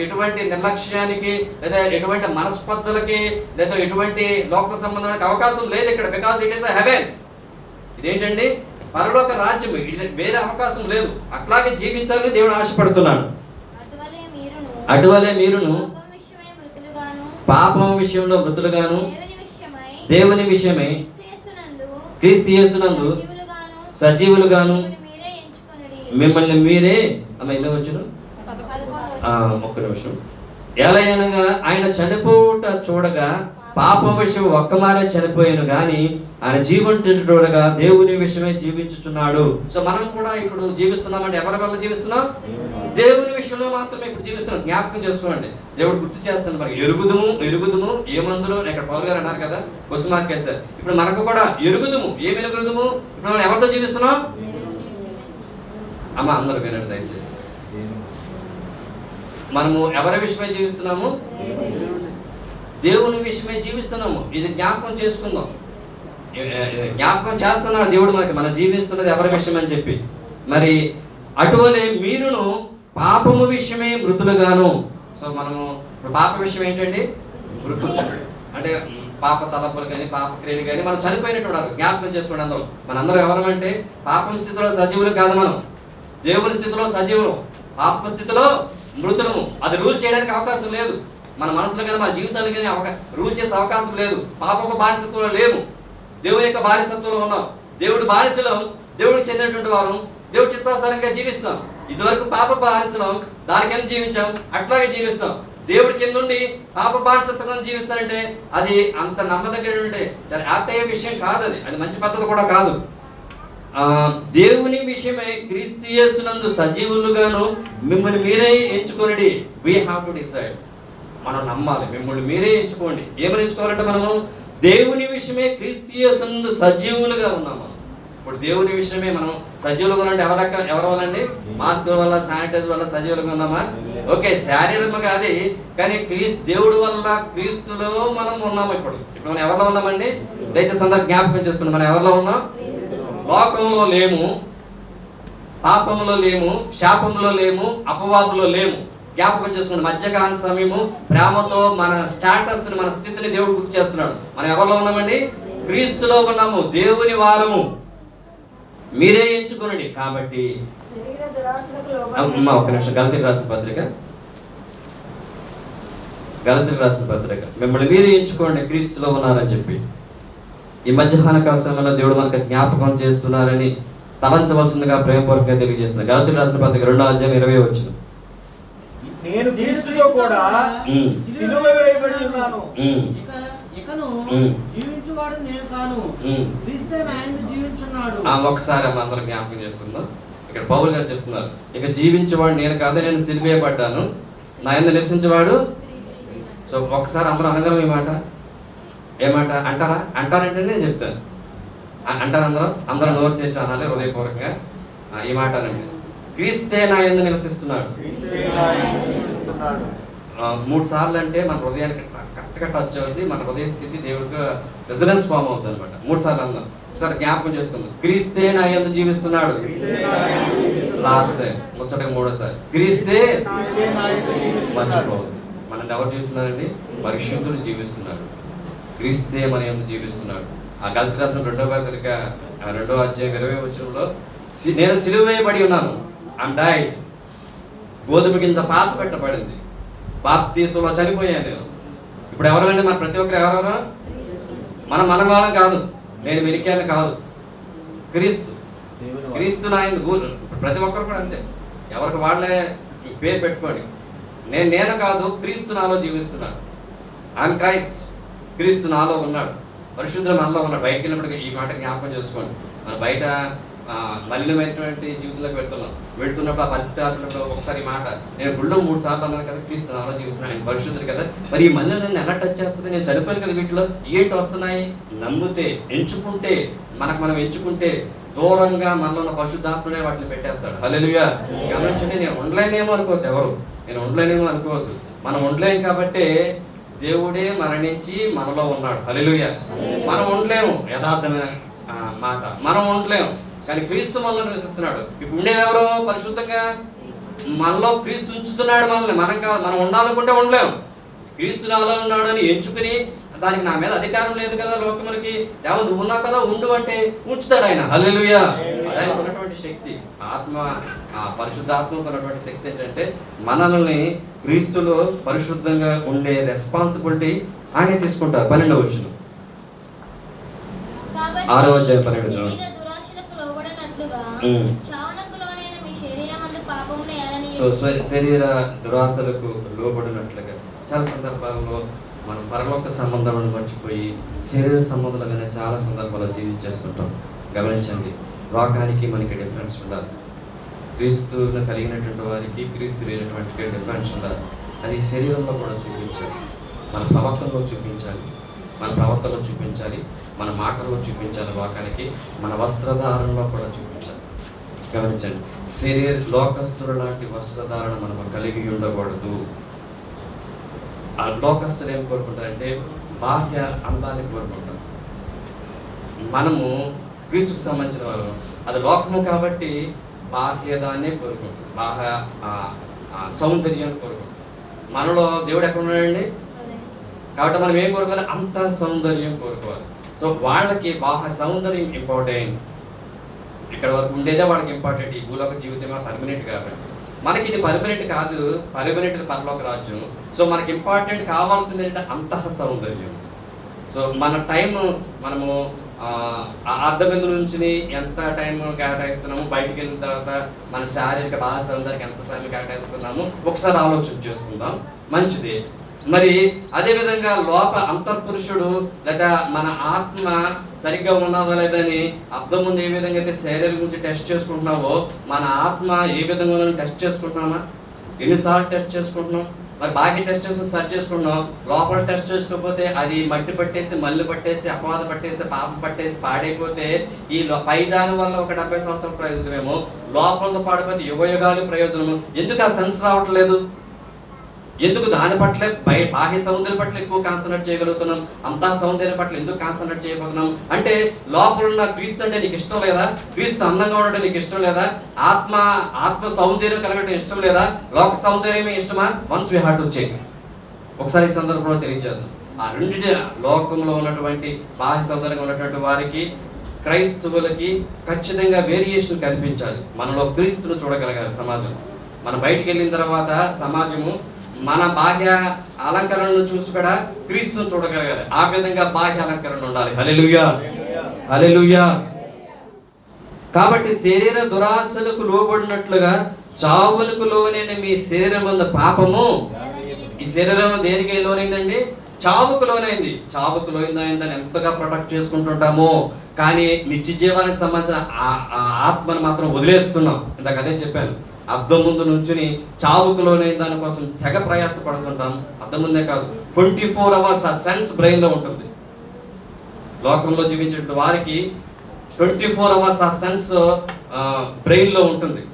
ఎటువంటి నిర్లక్ష్యానికి, లేదా ఎటువంటి మనస్పర్ధలకి, లేదా ఎటువంటి లోక సంబంధానికి అవకాశం లేదు ఇక్కడ. Because it is a heaven. ఇదేంటండి? పరలోక రాజ్యం. ఇది వేరే అవకాశం లేదు. అట్లాగే జీవించాలని దేవుడు ఆశపడుతున్నాడు. అటువలే మీరును పాపం విషయంలో మృతులుగాను దేవుని విషయమై క్రీస్తు యేసునందు సజీవులుగాను మిమ్మల్ని మీరే వచ్చును. ఒక్క నిమిషం. ఎలాగనగా ఆయన చనిపోవుట చూడగా పాపం విషయం ఒక్కమారే చనిపోయాను కానీ ఆయన జీవించుటోడుగా దేవుని విషయమే జీవించుచున్నాడు. సో మనం కూడా ఇప్పుడు జీవిస్తున్నామంటే ఎవరి వల్ల జీవిస్తున్నాం? దేవుని విషయంలో మాత్రమే ఇప్పుడు జీవిస్తున్నాం. జ్ఞాపకం చేసుకోండి, దేవుడు గుర్తు చేస్తాను మనకి. ఎరుగుదుము ఏమందులో ఇక్కడ పౌరు గారు అన్నారు కదా, క్వశ్చన్ మార్క్ వేస్తారు. ఇప్పుడు మనకు కూడా ఎరుగుదుము. ఏమి ఎరుగుదుము? ఇప్పుడు మనం ఎవరితో జీవిస్తున్నాం? అమ్మ అందరూ వినండి దయచేసి. మనము ఎవరి విషయమే జీవిస్తున్నాము? దేవుని విషయమే జీవిస్తున్నాము. ఇది జ్ఞాపకం చేసుకుందాం. జ్ఞాపకం చేస్తున్నాడు దేవుడు మనకి, మనం జీవిస్తున్నది ఎవరి విషయం అని చెప్పి. మరి అటువలే మీరును పాపము విషయమే మృతులుగాను. సో మనము పాప విషయం ఏంటండి? మృతు అంటే పాప తలపులు కానీ పాప క్రియలు కానీ మనం చనిపోయినట్టు జ్ఞాపకం చేసుకోండి. అందరూ మనందరం ఎవరమంటే పాపం స్థితిలో సజీవులు కాదు, మనం దేవుని స్థితిలో సజీవులు, పాప స్థితిలో మృతులము. అది రూల్ చేయడానికి అవకాశం లేదు. మన మనసులో కానీ మన జీవితాలు కానీ రూల్ చేసే అవకాశం లేదు. పాపపు బానిసత్వంలో లేము, దేవుని యొక్క బానిసత్వంలో ఉన్నాం. దేవుడు బానిసలో దేవుడికి చెందినటువంటి వారు దేవుడి చిత్తానుసారంగా జీవిస్తాం. ఇదివరకు పాప బానిసలం, దానికెంత జీవించాం అట్లాగే జీవిస్తాం. దేవుడి కింద ఉండి పాప బానిసత్వం జీవిస్తానంటే అది అంత నమ్మదగినటువంటి చాలా యాప్ట్ అయ్యే విషయం కాదు. అది మంచి పద్ధతి కూడా కాదు. దేవుని విషయమై క్రీస్తు యేసునందు సజీవులుగాను మిమ్మల్ని మీరే ఎంచుకొనిడి. We have to decide. మనం నమ్మాలి, మిమ్మల్ని మీరే ఎంచుకోండి. ఏమని ఎంచుకోవాలంటే మనము దేవుని విషయమే క్రీస్తు యేసునందు సజీవులుగా ఉన్నాము. ఇప్పుడు దేవుని విషయమే మనం సజీవులుగా ఉన్నట్టు ఎవరి వల్లండి? మాస్క్ వల్ల, శానిటైజర్ వల్ల సజీవులుగా ఉన్నామా? ఓకే, శారీరకంగా అది, కానీ దేవుడి వల్ల క్రీస్తులో మనం ఉన్నాము. ఇప్పుడు మనం ఎవరిలో ఉన్నామండి? దయచేసి అందరూ జ్ఞాపకం చేసుకున్నాం. మనం ఎవరిలో ఉన్నాం? లోకంలో లేము, పాపంలో లేము, శాపంలో లేము, అపవాదులో లేము. జ్ఞాపకం చేసుకోండి. మధ్యకాల సమయము ప్రేమతో మన స్టేటస్ని, మన స్థితిని దేవుడు గుర్తు చేస్తున్నాడు. మనం ఎవరిలో ఉన్నామండి? క్రీస్తులో ఉన్నాము, దేవుని వారము, మీరే ఎంచుకోనండి. కాబట్టి ఒక నిమిషం, గలతీయులకు రాసిన పత్రిక మిమ్మల్ని మీరే ఎంచుకోండి, క్రీస్తులో ఉన్నారని చెప్పి ఈ మధ్యాహ్న కాల సమయంలో దేవుడు మనకు జ్ఞాపకం చేస్తున్నారని తలంచవలసిందిగా ప్రేమపూర్వకంగా తెలియజేస్తున్నారు. గలతీయులకు రాసిన పత్రిక 2:20 నేను క్రీస్తుతో కూడా సిలువ వేయబడి ఉన్నాను. ఒకసారి అందరం జ్ఞాపకం చేసుకుందాం. ఇక్కడ పౌలు గారు చెప్తున్నారు, ఇక జీవించేవాడు నేను కాదు, నేను సిలువ వేయబడ్డాను, నా యందు నివసించేవాడు. సో ఒకసారి అందరూ అనగలం ఈ మాట. ఏమాట అంటారంటే నేను చెప్తాను. అంటారు అందరూ నోరు తెచ్చి అనాలి హృదయపూర్వకంగా ఈ మాట అనండి. క్రీస్తే నా యందు నివసిస్తున్నాడు. 3 సార్లు అంటే మన హృదయానికి కరెక్ట్గా టచ్ అవుతుంది. మన హృదయ స్థితి దేవుడికి రెసిడెన్స్ ఫామ్ అవుతుంది అనమాట. 3 సార్లు అందం. ఒకసారి జ్ఞాపకం చేసుకుందాం. క్రీస్తే నా యందు జీవిస్తున్నాడు. లాస్ట్ టైం ముచ్చటగా 3వసారి క్రీస్తే మర్చిపోవద్దు. మనం ఎవరు జీవిస్తున్నారండి? పరిశుద్ధుడు జీవిస్తున్నాడు. క్రీస్తే మన యందు జీవిస్తున్నాడు. ఆ గలతీ రాసిన 2వ పత్రిక 2వ అధ్యాయం 20 నేను సిలువ వేయబడి ఉన్నాను. I'm died. గోధుమ గింజ పాత పెట్టబడింది. బాప్తీసులో చనిపోయాను నేను. ఇప్పుడు ఎవరండి? మన ప్రతి ఒక్కరు ఎవరెవరు? మనవాళ్ళం కాదు, నేను వెలికాను కాదు, క్రీస్తు నాయన. ప్రతి ఒక్కరు కూడా అంతే, ఎవరికి వాళ్ళే పేరు పెట్టుకోండి. నేను కాదు, క్రీస్తు నాలో జీవిస్తున్నాడు. I'm Christ. క్రీస్తు నాలో ఉన్నాడు, పరిశుద్ధుడు మనలో ఉన్నాడు. బయటకు వెళ్ళినప్పుడు ఈ మాట జ్ఞాపకం చేసుకోండి. మన బయట మలినమైనటువంటి జీవితంలోకి వెళ్తున్నప్పుడు ఆ పరిస్థితి ఆడుతున్నప్పుడు ఒకసారి మాట, నేను గుళ్ళో 3 సార్లు అన్నాను కదా, క్రీస్తు నాలో జీవిస్తున్నాను, ఆయన పరిశుద్ధుడు కదా, మరి ఈ మళ్ళీ నన్ను ఎలా టచ్ చేస్తుంది? నేను చనిపోయాను కదా, వీటిలో ఏంటి వస్తున్నాయి? నమ్మితే, ఎంచుకుంటే, మనం ఎంచుకుంటే దూరంగా మనలో ఉన్న పరిశుద్ధాత్మనే వాటిని పెట్టేస్తాడు. హల్లెలూయా. గమనించండి, నేను ఉండలేనేమో అనుకోవద్దు. ఎవరు నేను ఉండలేనేమో అనుకోవద్దు. మనం ఉండలేం కాబట్టి దేవుడే మరణించి మనలో ఉన్నాడు. హల్లెలూయా. మనం ఉండలేము, యథార్థమైన మాట, మనం ఉండలేము, కానీ క్రీస్తు మనలో నివసిస్తున్నాడు. ఇప్పుడు ఉండేది ఎవరో? పరిశుద్ధంగా మనలో క్రీస్తు ఉంచుతున్నాడు మనల్ని. మనం ఉండాలనుకుంటే ఉండలేము. క్రీస్తు నాలో ఉన్నాడు అని ఎంచుకుని, దానికి నా మీద అధికారం లేదు కదా లోకములకి, దేవ నువ్వు ఉన్నావు కదా ఉండు అంటే ఉంచుతాడు ఆయన. హల్లెలూయా. ఆయనకు ఉన్నటువంటి శక్తి, పరిశుద్ధాత్మకు ఉన్నటువంటి శక్తి ఏంటంటే మనల్ని క్రీస్తులో పరిశుద్ధంగా ఉండే రెస్పాన్సిబిలిటీ ఆయన తీసుకుంటారు. 12వ వచనం, 6వ అధ్యాయం 12వ వచనం. సో శరీర దురాశలకు లోబడినట్లుగా చాలా సందర్భాల్లో మనం పరలోక సంబంధాలను మర్చిపోయి శరీర సంబంధాలుగానే చాలా సందర్భాల్లో జీవించేస్తుంటాం. గమనించండి, లోకానికి మనకి డిఫరెన్స్ ఉండాలి. క్రీస్తును కలిగినటువంటి వారికి క్రీస్తు లేనటువంటి డిఫరెన్స్ ఉండాలి. అది శరీరంలో కూడా చూపించాలి, మన ప్రవర్తనలో చూపించాలి, మన మాటల్లో చూపించాలి, లోకానికి మన వస్త్రధారణలో కూడా చూపించాలి. గమనించండి, లోకస్తుల లాంటి వస్త్రధారణ మనము కలిగి ఉండకూడదు. ఆ లోకస్తులు ఏం కోరుకుంటారంటే బాహ్య అందాన్ని కోరుకుంటారు. మనము క్రీస్తుకు సంబంధించిన వారు, అది లోకము కాబట్టి బాహ్యదాన్నే కోరుకుంటాం, బాహ్య సౌందర్యాన్ని కోరుకుంటాం. మనలో దేవుడు ఎక్కడ ఉన్నాడండి? కాబట్టి మనం ఏం కోరుకోవాలి? అంత సౌందర్యం కోరుకోవాలి. సో వాళ్ళకి బాహ్య సౌందర్యం ఇంపార్టెంట్, ఇక్కడ వరకు ఉండేదే వాళ్ళకి ఇంపార్టెంట్. ఈ భూలోక జీవితమే పర్మనెంట్ కాబట్టి, మనకి ఇది పర్మనెంట్ కాదు, పర్మనెంట్ పరలోక రాజ్యం. సో మనకి ఇంపార్టెంట్ కావాల్సింది ఏంటంటే అంతః సౌందర్యం. సో మన టైం మనము అర్ధబిందు నుంచి ఎంత టైం కేటాయిస్తున్నాము, బయటికి వెళ్ళిన తర్వాత మన శారీరక బాహ్య సౌందర్యానికి ఎంత సమయం కేటాయిస్తున్నాము ఒకసారి ఆలోచన చేసుకుందాం, మంచిది. మరి అదేవిధంగా అంతర్పురుషుడు లేదా మన ఆత్మ సరిగ్గా ఉన్నదా లేదని అర్థం ముందు ఏ విధంగా అయితే శరీరం గురించి టెస్ట్ చేసుకుంటున్నావో మన ఆత్మ ఏ విధంగా ఉందని టెస్ట్ చేసుకుంటున్నామా? ఎన్నిసార్లు టెస్ట్ చేసుకుంటున్నాం? మరి బాహ్య టెస్ట్ చేసి సర్చ్ చేసుకుంటున్నాం, లోపల టెస్ట్ చేసుకోకపోతే అది మట్టి పట్టేసి, మల్లు పట్టేసి, అపవాద పట్టేసి, పాపం పట్టేసి పాడైపోతే ఈ పైదాని వల్ల ఒక 70 సంవత్సరాల ప్రయోజనమేమో, లోపలతో పాడిపోతే యుగయుగాలు ప్రయోజనము. ఎందుకు ఆ సెన్స్ రావట్లేదు? ఎందుకు దాని పట్ల బాహ్య సౌందర్యం పట్ల ఎక్కువ కాన్సన్ట్రేట్ చేయగలుగుతున్నాం, అంతా సౌందర్యం పట్ల ఎందుకు కాన్సన్ట్రేట్ చేయబోతున్నాం? అంటే లోపల ఉన్న క్రీస్తు అంటే నీకు ఇష్టం లేదా? క్రీస్తు అందంగా ఉండడం నీకు ఇష్టం లేదా? ఆత్మ సౌందర్యం కలగడం ఇష్టం లేదా? లోక సౌందర్యమే ఇష్టమా? Once we have to check. ఒకసారి ఈ సందర్భంలో తెలియజేద్దాం. ఆ రెండింటి లోకంలో ఉన్నటువంటి బాహ్య సౌందర్యంగా ఉన్నటువంటి వారికి, క్రైస్తవులకి ఖచ్చితంగా వేరియేషన్ కనిపించాలి. మనలో క్రీస్తును చూడగలగాలి సమాజం. మనం బయటికి వెళ్ళిన తర్వాత సమాజము మన బాహ్య అలంకరణను చూసి కూడా క్రీస్తును చూడగలగాలి. ఆ విధంగా బాహ్య అలంకరణ ఉండాలి. హల్లెలూయా, హల్లెలూయా. కాబట్టి శరీర దురాశలకు లోబడినట్లుగా చావులకు లోనైన మీ శరీరం ఉన్న పాపము, ఈ శరీరం దేనికి లోనైందండి? చావుకు లోనైంది. చావుకు లోయిందని ఎంతగా ప్రొటెక్ట్ చేసుకుంటుంటామో, కానీ నిత్య జీవానికి సంబంధించిన ఆత్మను మాత్రం వదిలేస్తున్నాం. ఇందాక అదే చెప్పాను, అద్దం ముందు నుంచుని చావుకు లోనైన దానికోసం తెగ ప్రయాసపడుతుంటాం. అద్దం ముందే కాదు, 24 hours ఆ సెన్స్ బ్రెయిన్లో ఉంటుంది. లోకంలో జీవించే వారికి 24 hours ఆ సెన్స్ బ్రెయిన్లో ఉంటుంది.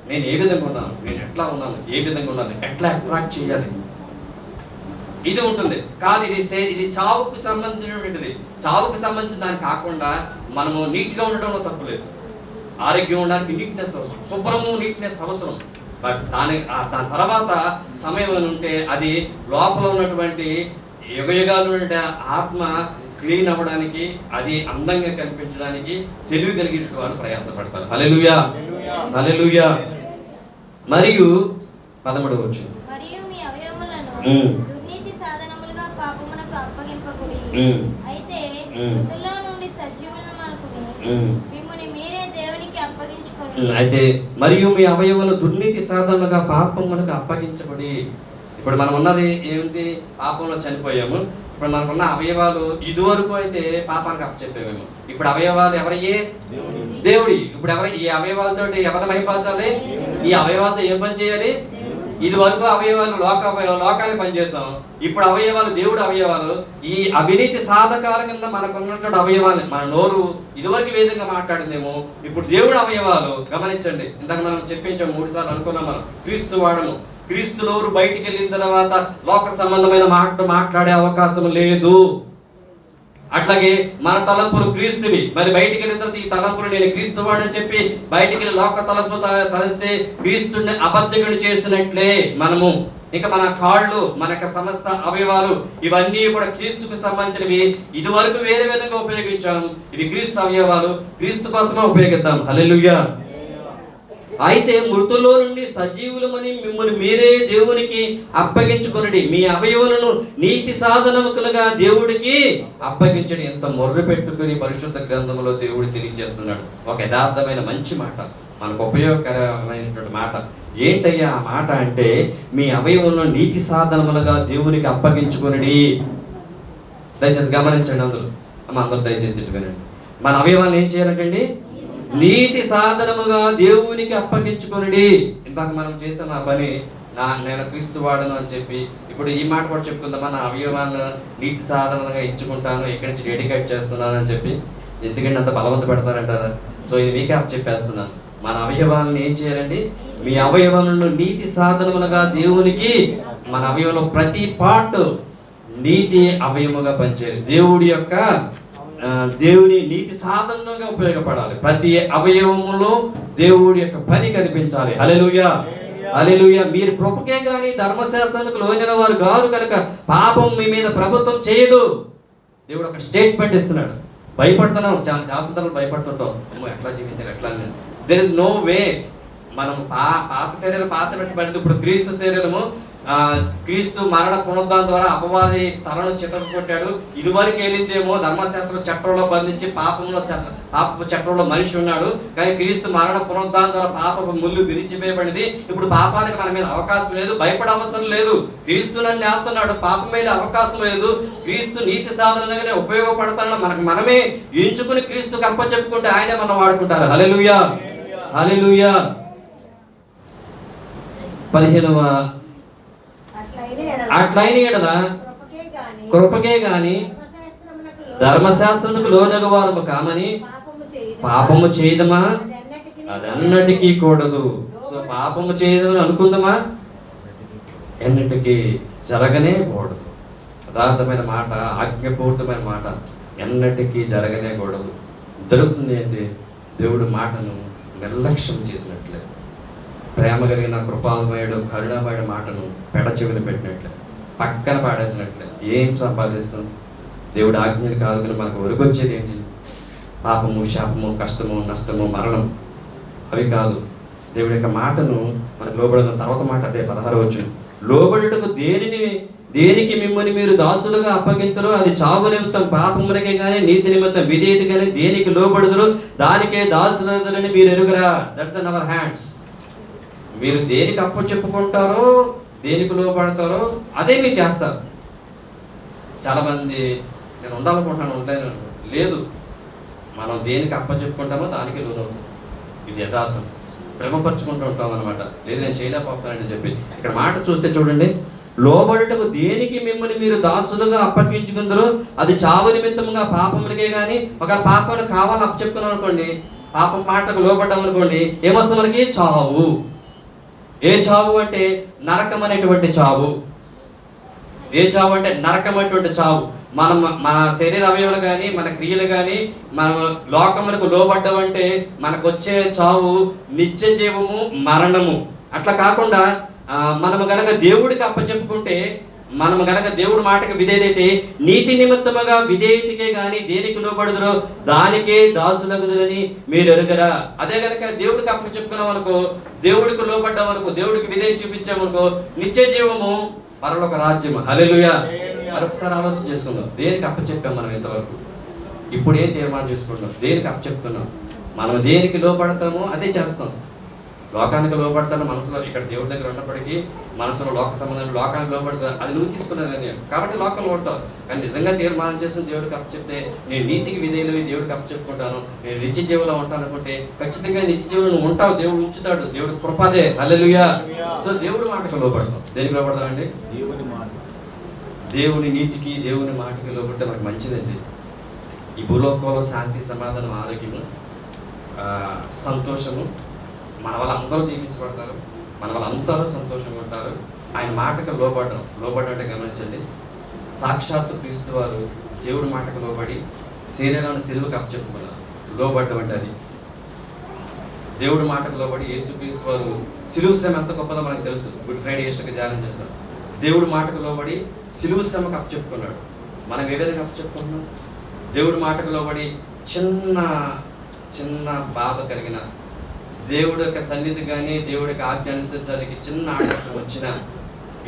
నేను ఏ విధంగా ఉన్నాను, నేను ఎట్లా ఉన్నాను, ఏ విధంగా ఉన్నాను, ఎట్లా అట్రాక్ట్ చేయాలి, ఇది ఉంటుంది. కాదు, ఇది చావుకు సంబంధించినటువంటిది. చావుకు సంబంధించిన దానికి కాకుండా మనము నీట్గా ఉండడంలో తప్పు లేదు. ఆరోగ్యం ఉండడానికి నీట్నెస్ అవసరం, శుభ్రము నీట్నెస్ అవసరం. బట్ దాని తర్వాత సమయం అని ఉంటే అది లోపల ఉన్నటువంటి యుగయుగాలు ఉంటే ఆత్మ క్లీన్ అవ్వడానికి, అది అందంగా కనిపించడానికి తెలివి కలిగిన వాళ్ళు ప్రయాసపడతారు. హల్లెలూయా, హల్లెలూయా. మరియు 13వ వచనం, అయితే మరియు మీ అవయవాలు దుర్నీతి సాధనలుగా పాపమునకు అప్పగించబడి. ఇప్పుడు మనం ఉన్నది ఏమిటి? పాపంలో చనిపోయాము. ఇప్పుడు మనకున్న అవయవాలు ఇదివరకు అయితే పాపానికి అప్పచెప్పేమేమో. ఇప్పుడు అవయవాలు ఎవరయ్యే? దేవుడి. ఇప్పుడు ఈ అవయవాలతో ఎవరిని మహింపరచాలి? ఈ అవయవాలతో ఏం పని చేయాలి? ఇది వరకు అవయవాలు లోకానికి పనిచేసాం. ఇప్పుడు అవయవాలు దేవుడు అవయవాలు. ఈ అవినీతి సాధకాల కింద మనకు ఉన్నటువంటి అవయవాలు, మన నోరు ఇదివరకు విధంగా మాట్లాడిందేమో, ఇప్పుడు దేవుడు అవయవాలు. గమనించండి, ఇందాక మనం చెప్పించాం 3 సార్లు అనుకున్నాం. మనం క్రీస్తు వాడము. క్రీస్తు నోరు బయటికి వెళ్ళిన తర్వాత లోక సంబంధమైన మాట్లాడే అవకాశం లేదు. అట్లాగే మన తలంపులు క్రీస్తువి. మరి బయటికి వెళ్ళిన తర్వాత ఈ తలంపులు నేను క్రీస్తు వాడని చెప్పి బయటికి వెళ్ళి లోక తలంపు తలిస్తే క్రీస్తుని అబద్ధకుని చేసినట్లే మనము. ఇంకా మన కాళ్ళు, మన సమస్త అవయవాలు ఇవన్నీ కూడా క్రీస్తుకు సంబంధించినవి. ఇది వరకు వేరే విధంగా ఉపయోగించాము, ఇవి క్రీస్తు అవయవాలు, క్రీస్తు కోసమే ఉపయోగిద్దాం. హల్లెలూయా. అయితే మృతుల్లో నుండి సజీవులమని మిమ్మల్ని మీరే దేవునికి అప్పగించుకొనుడి, మీ అవయవాలను నీతి సాధనములుగా దేవుడికి అప్పగించండి. ఎంత మొర్ర పెట్టుకుని పరిశుద్ధ గ్రంథంలో దేవుడు తెలియజేస్తున్నాడు. ఒక యథార్థమైన మంచి మాట, మనకు ఉపయోగకరమైనటువంటి మాట. ఏంటయ్యా ఆ మాట అంటే, మీ అవయవాలను నీతి సాధనములుగా దేవునికి అప్పగించుకొనుడి. దయచేసి గమనించండి అందరూ, అందరూ దయచేసి ఇటు వినండి. మన అవయవాలను ఏం చేయాలంటండి? నీతి సాధనముగా దేవునికి అప్పగించుకొనుడి. ఇందాక మనం చేసాం ఆ పని, నేను క్రీస్తు వాడను అని చెప్పి. ఇప్పుడు ఈ మాట కూడా చెప్పుకుందామా, నా అవయవాలను నీతి సాధనగా ఇచ్చుకుంటాను, ఇక్కడి నుంచి డెడికేట్ చేస్తున్నాను అని చెప్పి. ఎందుకంటే అంత బలవంత పెడతారంటారా? సో ఇది మీకే చెప్పేస్తున్నాను. మన అవయవాలను ఏం చేయాలండి? మీ అవయవాలను నీతి సాధనములుగా దేవునికి, మన అవయవంలో ప్రతి పార్ట్ నీతి అవయముగా పనిచేయాలి. దేవుని నీతి సాధనగా ఉపయోగపడాలి. ప్రతి అవయవములో దేవుడి యొక్క పని కనిపించాలి. హల్లెలూయా, హల్లెలూయా. మీరు కృపకే గాని ధర్మశాస్త్రానికి లోనిన వారు గారు కనుక పాపం మీ మీద ప్రభుత్వం చేయదు. దేవుడు ఒక స్టేట్మెంట్ ఇస్తున్నాడు. భయపడుతున్నాం, చాలా సందర్భాలు భయపడుతుంటాం, ఎట్లా జీవించాలి, ఎట్లా. There is no way. మనం పాత శరీరం పాత పెట్టబడింది. ఇప్పుడు క్రీస్తు శరీరము, క్రీస్తు మరణ పునరుద్ధానం ద్వారా అపవాది తలను చితక కొట్టాడు. ఇదివరకు వెళ్ళిందేమో ధర్మశాస్త్ర చట్టంలో బంధించి పాపపు చట్టంలో మనిషి ఉన్నాడు. కానీ క్రీస్తు మరణ పునరుద్ధానం ద్వారా పాపపు ముళ్ళు విరిచివేయబడింది. ఇప్పుడు పాపానికి మన మీద అవకాశం లేదు, భయపడే అవసరం లేదు. క్రీస్తు నన్ను ఆపుతున్నాడు, పాపం మీద అవకాశం లేదు. క్రీస్తు నీతి సాధనగానే ఉపయోగపడతాడు. మనమే ఎంచుకుని క్రీస్తుకి అప్పచెప్పుకుంటే ఆయనే మనం వాడుకుంటారు. హల్లెలూయా, హల్లెలూయా. 15వ అట్లైన ఎడల కృపకే గాని ధర్మశాస్త్రమునకు లోనగు వారము కామని పాపము చేయదమా? అదన్నటికీ కూడదు. సో పాపము చేయదమని అనుకుందామా? ఎన్నటికీ జరగనే కూడదు. యథార్థమైన మాట, ఆజ్ఞపూర్తమైన మాట, ఎన్నటికీ జరగనే కూడదు. జరుగుతుంది ఏంటి? దేవుడు మాటను నిర్లక్ష్యం చేసినట్లే, ప్రేమ కలిగిన కృపామయుడు కరుణామయుడు మాటను పెడచెవిని పెట్టినట్లే, పక్కన పాడేసినట్లే. ఏం సంపాదిస్తాం? దేవుడు ఆజ్ఞలు కాదు కానీ మనకు ఒరిగొచ్చేది ఏంటి? పాపము, శాపము, కష్టము, నష్టము, మరణం. అవి కాదు. దేవుడి యొక్క మాటను మనకు లోబడదాం. తర్వాత మాట అదే 16వ వచనం. లోబడుటకు దేనికి మిమ్మల్ని మీరు దాసులుగా అప్పగించరు, అది చావు నిమిత్తం పాపములకే కానీ నీతి నిమిత్తం విధేయత కానీ దేనికి లోబడుదురు దానికే దాసులని మీరు ఎరుగరా. That's in our hands. మీరు దేనికి అప్పు చెప్పుకుంటారో, దేనికి లోబడతారో అదే మీరు చేస్తారు. చాలామంది నేను ఉండాలనుకుంటాను, ఉండలేను. లేదు, మనం దేనికి అప్ప చెప్పుకుంటామో దానికి లోనవుతాం. ఇది యథార్థం. భ్రమపరుచుకుంటూ ఉంటాం అనమాట. లేదు నేను చేయలేకపోతానని చెప్పి. ఇక్కడ మాట చూస్తే చూడండి, లోబడుటకు దేనికి మిమ్మల్ని మీరు దాసులుగా అప్పగించుకుందరో అది చావు నిమిత్తముగా పాపములకే కానీ, ఒకవేళ పాపములు కావాలని అప్పచెప్పుకున్నాం అనుకోండి, పాపం మాటకు లోబడ్డాం అనుకోండి, ఏమొస్తుంది మనకి? చావు. ఏ చావు అంటే నరకం అనేటువంటి చావు. ఏ చావు అంటే నరకం అనేటువంటి చావు. మన శరీర అవయవాలు కానీ, మన క్రియలు కానీ, మన లోకములకు లోబడ్డమంటే మనకు వచ్చే చావు నిత్య జీవము, మరణము. అట్లా కాకుండా మనము గనక దేవుడికి అప్పచెప్పుకుంటే, మనము గనక దేవుడి మాటకి విధేయతే, నీతి నిమిత్తముగా విధేయతకే కానీ దేనికి లోబడుదురో దానికే దాసులగుదురని మీరు ఎరుగరా. అదే గనక దేవుడికి అప్పచెప్పుకున్నాం అనుకో, దేవుడికి లోబడ్డాం అనుకో, దేవుడికి విధేయత చూపించామనుకో, నిత్య జీవము, పరలోక రాజ్యం. హల్లెలూయా. మరొకసారి ఆలోచన చేసుకుందాం. దేనికి అప్పచెప్పాం మనం ఇంతవరకు? ఇప్పుడు ఏం తీర్మానం చేసుకుంటాం? దేనికి అప్పచెప్తున్నాం? మనం దేనికి లోబడతామో అదే చేస్తాం. లోకానికి లోబడతాను మనసులో, ఇక్కడ దేవుడి దగ్గర ఉన్నప్పటికీ మనసులో లోక సంబంధం, లోకానికి లోబడతాను, అది నువ్వు తీసుకున్నది నేను కాబట్టి లోకంలో ఉంటావు. కానీ నిజంగా తీర్మానం చేసుకుని దేవుడికి అప్పచెప్తే, నేను నీతికి విధేయులు దేవుడికి అప్పచెప్పుకుంటాను, నేను నిత్య జీవులో ఉంటాను అనుకుంటే ఖచ్చితంగా నిత్య జీవులు నువ్వు ఉంటావు. దేవుడు ఉంచుతాడు. దేవుడు కృపదే. హల్లెలూయా. సో దేవుడి మాటకు లోబడతాం. దేనికి లోబడతామండి? దేవుని నీతికి, దేవుని మాటకి లోబడితే మనకు మంచిదండి. ఈ భూలోకంలో శాంతి, సమాధానం, ఆరోగ్యము, సంతోషము, మన వాళ్ళందరూ దీవించబడతారు, మన వాళ్ళందరూ సంతోషంగా ఉంటారు. ఆయన మాటకు లోబడడం అంటే గమనించండి, సాక్షాత్తు క్రీస్తు వారు దేవుడి మాటకు లోబడి శరీరాన్ని సిలువకు అప్పచెప్పుకున్నారు. లోబడ్డం అంటే అది. దేవుడి మాటకు లోబడి యేసుక్రీస్తు వారు సిలువ శ్రమ ఎంత గొప్పదో మనకు తెలుసు. గుడ్ ఫ్రైడే ఈస్టర్కి ధ్యానం చేశాం. దేవుడి మాటకు లోబడి సిలువ శ్రమకు అప్పచెప్పుకున్నాడు. మనం ఏ విధంగా అప్పచెప్పుకుంటున్నాం? దేవుడి మాటకు లోబడి చిన్న బాధ కలిగిన, దేవుడి యొక్క సన్నిధి కానీ దేవుడి యొక్క ఆజ్ఞ అనుసరించడానికి చిన్న ఆటంకం వచ్చినా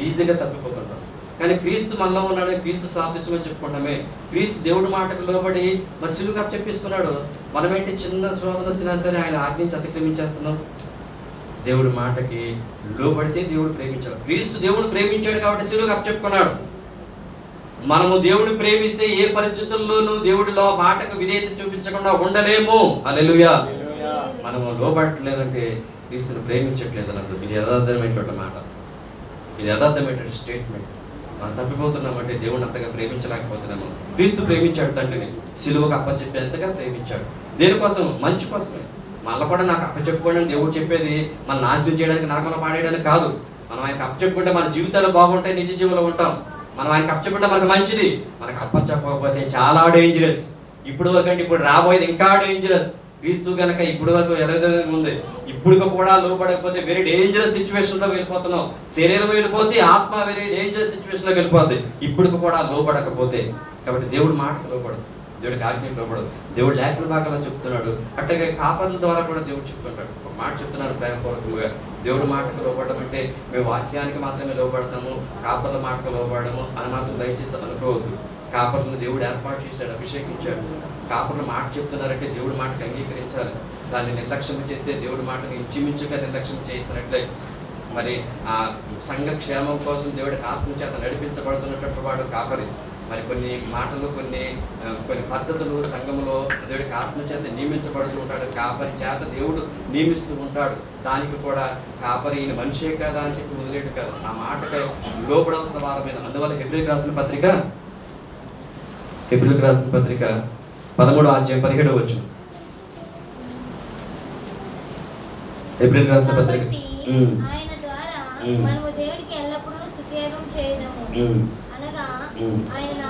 ఈజీగా తప్పిపోతుంటాం. కానీ క్రీస్తు మనలో ఉన్నాడు, క్రీస్తు సాదృశ్యమని చెప్పుకుంటామే. క్రీస్తు దేవుడి మాటకు లోబడి మరి సిలువకు అప్పచెప్పిస్తున్నాడు. మనమేంటి చిన్న శోధన వచ్చినా సరే ఆయన ఆజ్ఞించి అతిక్రమించేస్తున్నాం. దేవుడి మాటకి లోబడితే దేవుడు ప్రేమించాడు. క్రీస్తు దేవుడు ప్రేమించాడు కాబట్టి సిలువకు అప్పచెప్పుకున్నాడు. మనము దేవుడు ప్రేమిస్తే ఏ పరిస్థితుల్లోనూ దేవుడిలో మాటకు విధేయత చూపించకుండా ఉండలేము. హల్లెలూయా. మనము లోబడట్లేదంటే క్రీస్తుని ప్రేమించట్లేదు అన్నట్టు. ఇది యథార్థమైనటువంటి మాట, ఇది యథార్థమైనటువంటి స్టేట్మెంట్. మనం తప్పిపోతున్నామంటే దేవుడిని అంతగా ప్రేమించలేకపోతున్నాము. క్రీస్తు ప్రేమించాడు తండ్రిని, సిలువకు అప్పచెప్పేంతగా ప్రేమించాడు. దేనికోసం? మంచి కోసమే. మళ్ళీ కూడా నాకు అప్పచెప్పుకోండి అని దేవుడు చెప్పేది మనం నాశనం చేయడానికి, నరకంలో పాడేయడానికి కాదు. మనం ఆయనకు అప్పచెప్పుకుంటే మన జీవితాలు బాగుంటాయి, నిజ జీవులో ఉంటాం. మనం ఆయనకు అప్పచెప్పుకుంటే మనకు మంచిది. మనకు అప్పచెప్పకపోతే చాలా డేంజరస్. ఇప్పుడు వరకు అంటే ఇప్పుడు రాబోయేది ఇంకా డేంజరస్. క్రీస్తు కనుక ఇప్పుడు వరకు ఎలా ఉంది, ఇప్పుడు కూడా లోపడకపోతే వెరీ డేంజరస్ సిచ్యువేషన్లో వెళ్ళిపోతున్నాం. శరీరం వెళ్ళిపోతే ఆత్మ వెరీ డేంజరస్ సిచ్యువేషన్లోకి వెళ్ళిపోద్ది ఇప్పుడు కూడా లోపడకపోతే. కాబట్టి దేవుడు మాటకు లోపడదు, దేవుడికి ఆజ్ఞకు లోపడదు. దేవుడు లేఖన భాగాల్లో చెప్తున్నాడు. అట్లాగే కాపర్ల ద్వారా కూడా దేవుడు చెప్తుంటాడు. ఒక మాట చెప్తున్నాడు ప్రేమపూర్వకంగా, దేవుడు మాటకు లోపడడం అంటే మేము వాక్యానికి మాత్రమే లోపడతాము, కాపర్ల మాటకు లోపడము అని మాత్రం దయచేసి అనుకోవద్దు. కాపర్లను దేవుడు ఏర్పాటు చేశాడు, అభిషేకించాడు. కాపర్లు మాట చెప్తున్నారంటే దేవుడి మాటకు అంగీకరించాలి. దాన్ని నిర్లక్ష్యం చేస్తే దేవుడి మాటను ఇంచుమించుగా నిర్లక్ష్యం చేసినట్లే మరి ఆ సంఘ క్షేమం కోసం దేవుడికి ఆత్మ చేత నడిపించబడుతున్నటువంటి వాడు కాపరి. మరి కొన్ని మాటలు, కొన్ని పద్ధతులు సంఘంలో దేవుడికి ఆత్మ చేత నియమించబడుతూ ఉంటాడు. కాపరి చేత దేవుడు నియమిస్తూ ఉంటాడు. దానికి కూడా కాపరి ఈయన మనిషే కదా అని చెప్పి వదిలేడు కాదు, ఆ మాటకి లోపడాల్సిన వారమైన. అందువల్ల హెబ్రీయులకు రాసిన పత్రిక 13వ అధ్యాయం 17వ వచనం. హెబ్రీయులకు రాసిన పత్రిక ఆయన ద్వారా మనము దేవునికి ఎల్లప్పుడూ స్తుతియాగం చేయదము. అనగా ఆయన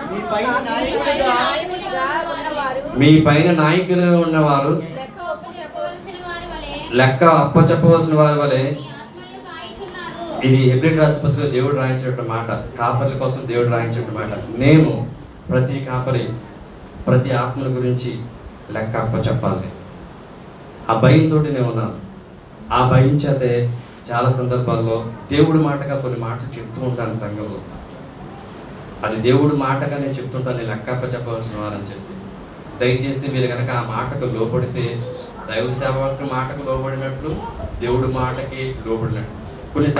మీ పైన నాయకులుగా ఉన్నవారు లెక్క అప్పచెప్పవలసిన వారి వలె. ఇది హెబ్రీయులకు రాసిన పత్రికలో దేవుడు రాయించినటువంటి మాట, కాపర్ల కోసం దేవుడు రాయించినటువంటి మాట. నేను ప్రతి కాపరి ప్రతి ఆత్మల గురించి లెక్క అప్పచెప్పాలి. ఆ భయంతో నేను ఉన్నాను. ఆ భయం చేతే చాలా సందర్భాల్లో దేవుడి మాటగా కొన్ని మాటలు చెప్తూ ఉంటాను సంఘంలో. అది దేవుడి మాటగా నేను చెప్తుంటాను, నేను లెక్క అప్పచెప్పవలసిన వారని చెప్పి. దయచేసి మీరు కనుక ఆ మాటకు లోబడితే దైవ సేవకుల మాటకు లోబడినట్లు, దేవుడి మాటకి లోబడినట్లు. కొన్ని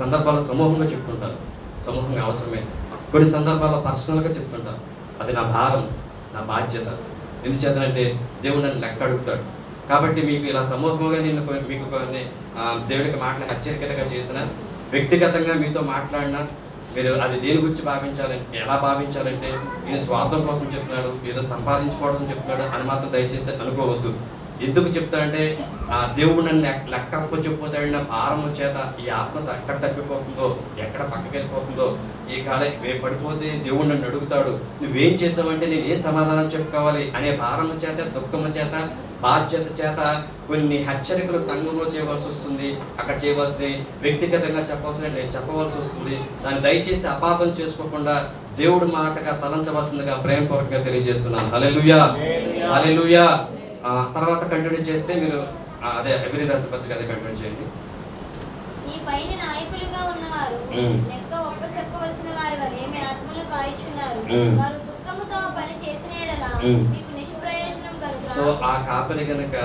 సందర్భాల్లో సమూహంగా చెప్తుంటాను, సమూహంగా అవసరమైతే. కొన్ని సందర్భాల్లో పర్సనల్గా చెప్తుంటాను. అది నా భారం, నా బాధ్యత. ఎందుచేతనంటే దేవుడు నన్ను లెక్క అడుగుతాడు. కాబట్టి మీకు ఇలా సమూహంగా మీకు కొన్ని దేవుడికి మాటలు హెచ్చరికగా చేసిన, వ్యక్తిగతంగా మీతో మాట్లాడినా మీరు అది దేని గురించి భావించాలంటే, ఎలా భావించాలంటే ఈయన స్వార్థం కోసం చెప్తున్నాడు, ఏదో సంపాదించుకోవడం చెప్తున్నాడు అని మాత్రం దయచేసి అనుకోవద్దు. ఎందుకు చెప్తాడంటే ఆ దేవుడు నన్ను లెక్క అప్పచెప్పుతాడన్న భారం చేత ఈ ఆత్మ ఎక్కడ తప్పిపోతుందో, ఎక్కడ పక్కకి వెళ్ళిపోతుందో, ఈ కాలే పడిపోతే దేవుడు నన్ను అడుగుతాడు, నువ్వేం చేసావంటే నేను ఏ సమాధానం చెప్పుకోవాలి అనే భారం చేత, దుఃఖము చేత, బాధ్యత చేత కొన్ని హెచ్చరికలు సంఘంలో చేయవలసి వస్తుంది. అక్కడ చేయవలసినవి వ్యక్తిగతంగా చెప్పవలసిన నేను చెప్పవలసి వస్తుంది. దాన్ని దయచేసి అపార్థం చేసుకోకుండా దేవుడి మాటగా తలంచవలసిందిగా ప్రేమపూర్వకంగా తెలియజేస్తున్నాను. హల్లెలూయా, హల్లెలూయా. తర్వాత కంటిన్యూ చేస్తే మీరు అదే హెబ్రీయులకు రాసిన పత్రిక అదే కంటిన్యూ చేయండి. ఈ పైన నాయకులుగా ఉన్నవారు లెక్క ఒప్పచెప్పవలసిన వారి వలె మీ ఆత్మలు కాయిచున్నారు. వారు దుఃఖముతో పని చేసిన యెడల మీకు నిష్ప్రయోజనం కలుగును. సో ఆ కాపరి కనుక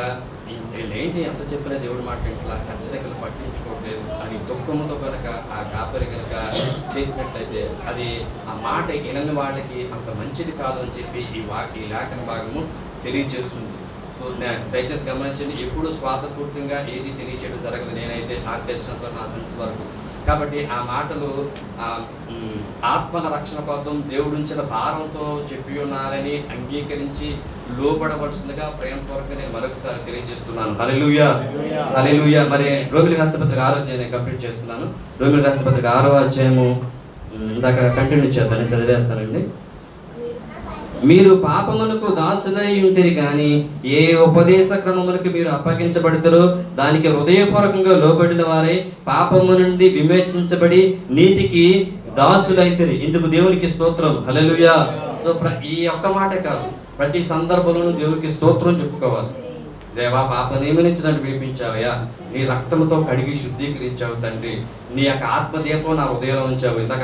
ఏంటి ఎంత చెప్పినా దేవుడి మాట ఇట్లా హెచ్చరికలు పట్టించుకోవట్లేదు అని దుఃఖముతో కనుక ఆ కాపరి కనుక చేసినట్లయితే అది ఆ మాట వినని వాళ్ళకి అంత మంచిది కాదు అని చెప్పి ఈ లేఖన భాగము తెలియజేస్తుంది. సో దయచేసి గమనించండి, ఎప్పుడు స్వార్థపూర్తిగా ఏది తెలియచేయడం జరగదు. నేనైతే నాకు తెలిసినంత నా సెన్స్ వరకు. కాబట్టి ఆ మాటలు ఆత్మల రక్షణ కోసం దేవుడించిన భారంతో చెప్పి ఉన్నారని అంగీకరించి లోబడవలసిందిగా ప్రేమపూర్వకంగా నేను మరొకసారి తెలియజేస్తున్నాను. హల్లెలూయా, హల్లెలూయా. మరి రోమిలికి రాసిన పత్రిక 6వ అధ్యాయం నేను కంప్లీట్ చేస్తున్నాను. రోమిలికి రాసిన పత్రిక 6వ అధ్యాయము ఇందాక కంటిన్యూ చేద్దాం, నేను చదివేస్తానండి. మీరు పాపమునకు దాసులై ఉంటిరి కానీ ఏ ఉపదేశ క్రమమునకు మీరు అప్పగించబడతారో దానికి హృదయపూర్వకంగా లోబడిన వారై పాపము నుండి విమోచించబడి నీతికి దాసులైతిరి. ఇందుకు దేవునికి స్తోత్రం. హల్లెలూయా. సో ఈ ఒక్క మాటే కాదు, ప్రతి సందర్భంలోనూ దేవునికి స్తోత్రం చెప్పుకోవాలి. దేవా, పాప నియమించి నన్ను విడిపించావయ్యా, నీ రక్తంతో కడిగి శుద్ధీకరించావు తండ్రి, నీ యొక్క ఆత్మదీపం నా హృదయంలో ఉంచావు. ఇందాక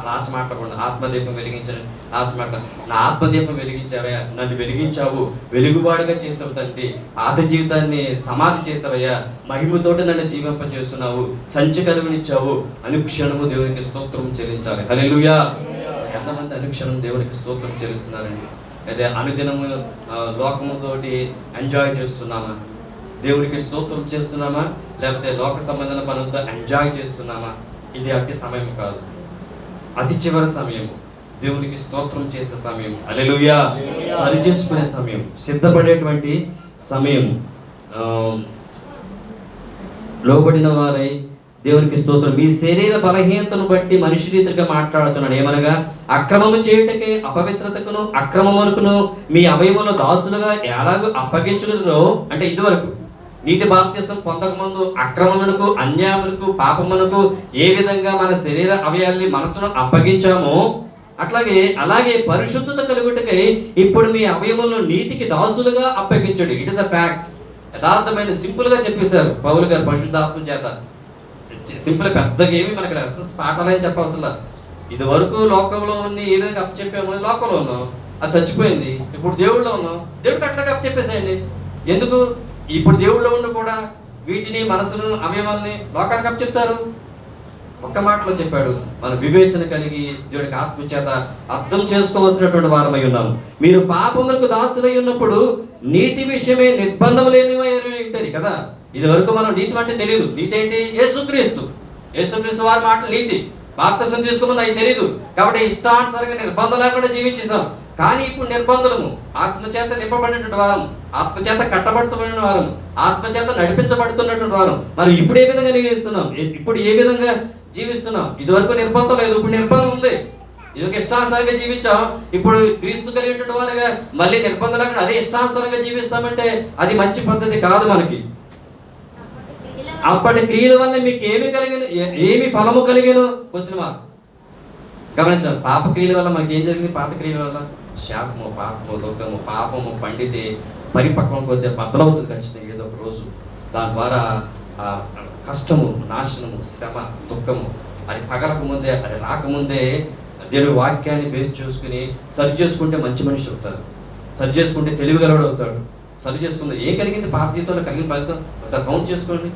లాస్ట్ మాట్లాడకుండా ఆత్మదీపం వెలిగించాను, లాస్ట్ మాట నా ఆత్మదీపం వెలిగించావయ్యా, నన్ను వెలిగించావు, వెలుగువాడుగా చేసావు తండ్రి, పాత జీవితాన్ని సమాధి చేసావయ్యా, మహిమతోటి నన్ను జీవింపజేస్తున్నావు, సంచి కలుగునిచ్చావు. అనుక్షణము దేవునికి స్తోత్రం చెల్లించాలి. హల్లెలూయా. ఎంతమంది అనుక్షణం దేవునికి స్తోత్రం చెల్లిస్తున్నారండి? అయితే అనుదినము లోకముతోటి ఎంజాయ్ చేస్తున్నామా? దేవునికి స్తోత్రం చేస్తున్నామా? లేకపోతే లోక సంబంధమైన పనులతో ఎంజాయ్ చేస్తున్నామా? ఇది అట్టి సమయం కాదు, అతి చివరి సమయము, దేవునికి స్తోత్రం చేసే సమయం, హల్లెలూయా, సరి చేసుకునే సమయం, సిద్ధపడేటువంటి సమయం. లోబడిన వారై దేవునికి స్తోత్రం. మీ శరీర బలహీనతను బట్టి మనిషి రీతిగా మాట్లాడుతున్నాడు. ఏమనగా అక్రమము చేయుటకే అపవిత్రతకును అక్రమమునకును మీ అవయవములను దాసులుగా ఎలాగో అప్పగించుకున్నారో, అంటే ఇదివరకు నీటి బాప్తిసం పొందకముందు అక్రమమునకు అన్యాయమునకు పాపమునకు ఏ విధంగా మన శరీర అవయాల్ని మనసును అప్పగించామో అలాగే పరిశుద్ధత కలుగుటకై ఇప్పుడు మీ అవయవములను నీతికి దాసులుగా అప్పగించండి. It is a fact. యథార్థమైన సింపుల్గా చెప్పేశారు పౌలు గారు పరిశుద్ధాత్మ చేత. సింపుల్, పెద్దగా ఏమి మనకి లెసన్స్ పాఠాలని చెప్పవసరం లేదు. ఇది వరకు లోకంలో ఉన్న ఏ విధంగా అప్పు చెప్పామో లోకంలో ఉన్నాం, అది చచ్చిపోయింది. ఇప్పుడు దేవుళ్ళలో ఉన్నాం, దేవుడికి అట్లాగా అప్పు చెప్పేసేయండి. ఎందుకు? ఇప్పుడు దేవుళ్ళలో ఉండి కూడా వీటిని మనసును అవయవాల్ని లోకానికి అప్పు చెప్తారు. ఒక్క మాటలో చెప్పాడు, మన వివేచన కలిగి దేవుడికి ఆత్మ చేత అర్థం చేసుకోవాల్సినటువంటి వారమై ఉన్నాము. మీరు పాపములకు దాసులై ఉన్నప్పుడు నీతి విషయమే నిర్బంధం లేనివై ఉంటుంది కదా. ఇది వరకు మనం నీతి అంటే తెలియదు. నీతి ఏంటి? యేసుక్రీస్తు వారి మాట నీతి. బాప్తిసం తీసుకోమని అది తెలియదు కాబట్టి ఇష్టానుసారంగా నిర్బంధం లేకుండా జీవించేసాం. కానీ ఇప్పుడు నిర్బంధము, ఆత్మచేత నింపబడినటువంటి వారం, ఆత్మచేత కట్టబడుతున్న వారం, ఆత్మచేత నడిపించబడుతున్నటువంటి వారం. మరి ఇప్పుడు ఏ విధంగా జీవిస్తున్నాం? ఇప్పుడు ఏ విధంగా జీవిస్తున్నాం? ఇదివరకు నిర్బంధం లేదు, ఇప్పుడు నిర్బంధం ఉంది. ఇదివరకు ఇష్టానుసారంగా జీవించాం, ఇప్పుడు క్రీస్తు కలిగినటువంటి వారుగా మళ్ళీ నిర్బంధం లేకుండా అదే ఇష్టానుసారంగా జీవిస్తామంటే అది మంచి పద్ధతి కాదు మనకి. అప్పటి క్రియల వల్ల మీకు ఏమి ఫలము కలిగేను? Question mark. గమనించాలి. పాప క్రియల వల్ల మనకి ఏం జరిగింది? పాత క్రియల వల్ల శాపము, పాపము, దుఃఖము, పాపము పండితే పరిపక్వం కొద్దిగా బద్దలవుతుంది ఖచ్చితంగా ఏదో ఒక రోజు. దాని ద్వారా కష్టము, నాశనము, శ్రమ, దుఃఖము అది పగలకముందే, అది రాకముందే దేవుడి వాక్యాన్ని బేస్ చేసుకుని సరి చేసుకుంటే మంచి మనిషి అవుతాడు, సరి చేసుకుంటే తెలివిగలవాడు అవుతాడు. సరి చేసుకుంటే ఏం కలిగింది పాప జీవితంలో కలిగిన ఫలితం? ఒకసారి కౌంట్ చేసుకోండి.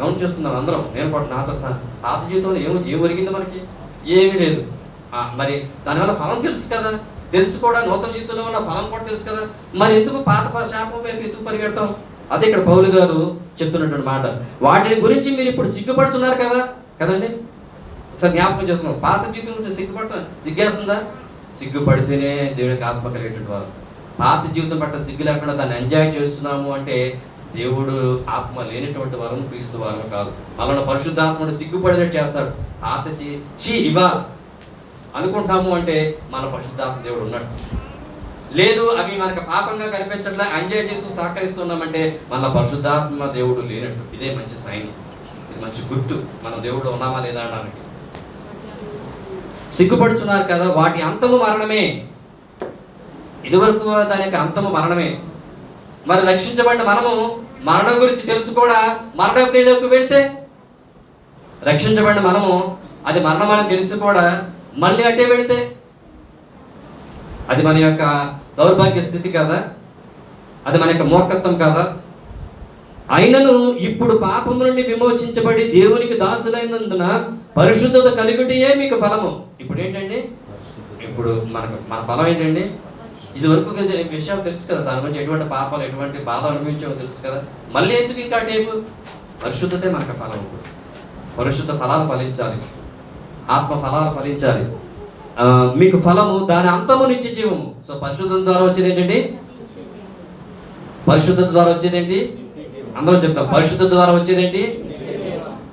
కౌంట్ చేసుకుందాం అందరం, నేను కూడా నాతో సహా. పాత జీవితంలో ఏం ఒరిగింది మనకి? ఏమీ లేదు. మరి దానివల్ల ఫలం తెలుసు కదా, తెలుసు కూడా. నూతన జీవితంలో ఉన్న ఫలం కూడా తెలుసు కదా. మరి ఎందుకు పాత శాపం వైపు ఎందుకు పరిగెడతాం? అదే ఇక్కడ పౌలు గారు చెప్తున్నటువంటి మాట. వాటిని గురించి మీరు ఇప్పుడు సిగ్గుపడుతున్నారు కదండి. ఒకసారి జ్ఞాపకం చేస్తున్నాం. పాత జీవితం గురించి సిగ్గేస్తుందా? సిగ్గుపడితేనే దేవునికి ఆత్మ కలిగేటువంటి వారు. పాత జీవితం పట్ల సిగ్గు లేకుండా దాన్ని ఎంజాయ్ చేస్తున్నాము అంటే దేవుడు ఆత్మ లేనటువంటి వారం, క్రీస్తు వారం కాదు. మనల్ని పరిశుద్ధాత్ముడు సిగ్గుపడేటట్టు చేస్తాడు. పాత ఇవా అనుకుంటాము అంటే మన పరిశుద్ధాత్మ దేవుడు ఉన్నట్టు. లేదు అవి మనకు పాపంగా కనిపించట్లా, ఎంజాయ్ చేస్తూ సహకరిస్తున్నామంటే మన పరిశుద్ధాత్మ దేవుడు లేనట్టు. ఇదే మంచి సైన్, ఇది మంచి గుర్తు మనం దేవుడు ఉన్నామా లేదా అనడానికి. సిగ్గుపడుతున్నారు కదా, వాటి అంతము మరణమే. ఇదివరకు దాని యొక్క అంతము మరణమే. మరి రక్షించబడిన మనము మరణం గురించి తెలుసు కూడా మరణంలోకి వెళితే, రక్షించబడిన మనము అది మరణం అని తెలిసి కూడా మళ్ళీ అట్టే వెళితే అది మన యొక్క దౌర్భాగ్య స్థితి కదా, అది మన యొక్క మూర్ఖత్వం కదా. అయినను ఇప్పుడు పాపము నుండి విమోచించబడి దేవునికి దాసులైనందున పరిశుద్ధత కలుగుటయే మీకు ఫలము. ఇప్పుడు ఏంటండి? ఇప్పుడు మన ఫలం ఏంటండి? ఇది వరకు విషయాలు తెలుసు కదా, దాని గురించి ఎటువంటి పాపాలు, ఎటువంటి బాధ అనుభవించామో తెలుసు కదా. మళ్ళీ ఎందుకు ఇంకా టేపు? పరిశుద్ధతే మనకు ఫలం. పరిశుద్ధ ఫలాలు ఫలించాలి, ఆత్మ ఫలాలు ఫలించాలి. మీకు ఫలము దాని అంతము నిత్య జీవము. సో పరిశుద్ధత ద్వారా వచ్చేది ఏంటండి? పరిశుద్ధత ద్వారా వచ్చేది ఏంటి? అందరం చెప్తాం. పరిశుద్ధత ద్వారా వచ్చేది ఏంటి?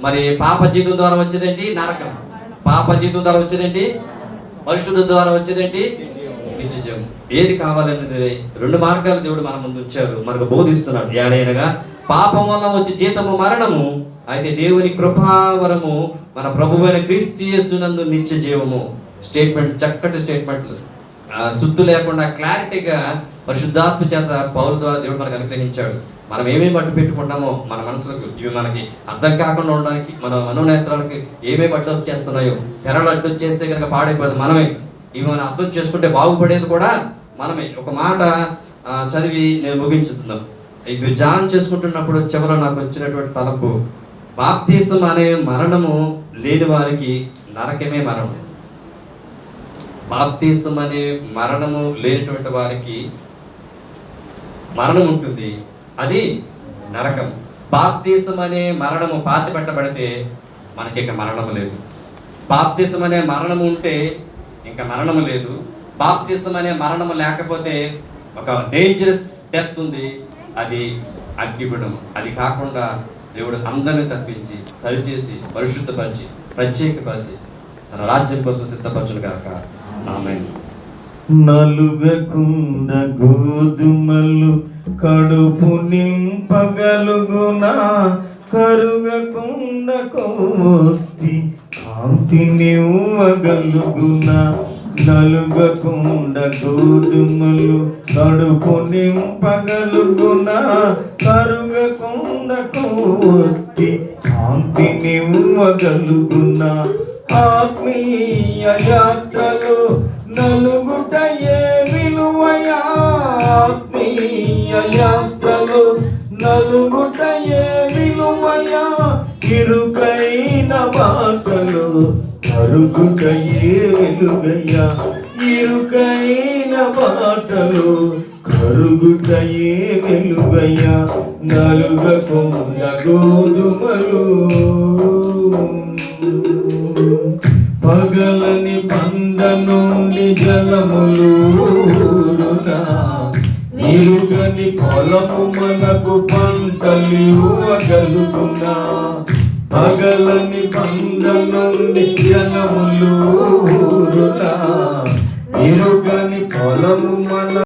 మరి పాప జీవితం ద్వారా వచ్చేది ఏంటి? నరకం. పాప జీవితం ద్వారా వచ్చేది ఏంటి? పరిశుద్ధత ద్వారా వచ్చేది ఏంటి? నిత్య జీవం. ఏది కావాలనేది రెండు మార్గాలు దేవుడు మన ముందు ఉంచారు, మనకు బోధిస్తున్నాడు. ఏలైనగా పాపం వల్ల వచ్చే జీతము మరణము, అయితే దేవుని కృపావరము మన ప్రభువైన క్రీస్తు యేసునందు నిత్య జీవము. స్టేట్మెంట్, చక్కటి స్టేట్మెంట్లు, సుత్తు లేకుండా క్లారిటీగా పరిశుద్ధాత్మ చేత పౌలు ద్వారా దేవుడు మనకు అనుగ్రహించాడు. మనం ఏమేమి అడ్డు పెట్టుకుంటామో మన మనసులకు, ఇవి మనకి అర్థం కాకుండా ఉండడానికి, మన మనోనేత్రాలకి ఏమేమి అడ్డు వచ్చేస్తున్నాయో, తెరలు అడ్డు వచ్చేస్తే కనుక పాడైపోతుంది మనమే. ఇవి మనం అర్థం చేసుకుంటే బాగుపడేది కూడా మనమే. ఒక మాట చదివి నేను ముగించుతున్నాం. ఇవి ధ్యానం చేసుకుంటున్నప్పుడు చివర నాకు వచ్చినటువంటి తలపు, బాప్తిసం అనే మరణము లేని వారికి నరకమే మరణం. బాప్తిసం అనే మరణము లేనటువంటి వారికి మరణం ఉంటుంది, అది నరకం. బాప్తిసం అనే మరణము పాతి పెట్టబడితే మనకి ఇక మరణము లేదు. బాప్తిసం అనే మరణము ఉంటే ఇంకా మరణము లేదు. బాప్తిసం అనే మరణము లేకపోతే ఒక డేంజరస్ డెత్ ఉంది, అది అగ్నిగుణం. అది కాకుండా దేవుడు అందరిని తప్పించి సరిచేసి పరిశుద్ధపరిచి ప్రత్యేకపరిచి తన రాజ్యం కోసం సిద్ధపరచును గాక. ఆమేన్. నలుగకుండ గోధుమలు కడుపు నింపగలుగునా, కరుగకుండ కోస్తి కాంతినివ్వగలుగునా. నలుగకుండ గోధుమలు కడుపు నింపగలుగునా, కరుగకుండ కోస్తి కాంతినివ్వగలుగునా. ఆత్మీయ యాత్రలో నలుగుటయే విలువయా, ఆత్మీయ యాత్రలో నలుగుటయే విలువయా. ఇరుకైన బాటలో కరుగుటయే వెలుగయ్యా, ఇరుకైన బాటలో కరుగుటయే వెలుగయ్యా. నలుగకుండ గోధుమలు పగలని పండ నుండి జలములూరునా, విరుగని పొలము మనకు పంటలివ్వగలుగునా. పగలని పండ నుండి జలములూరునా, విరుగని పొలము మన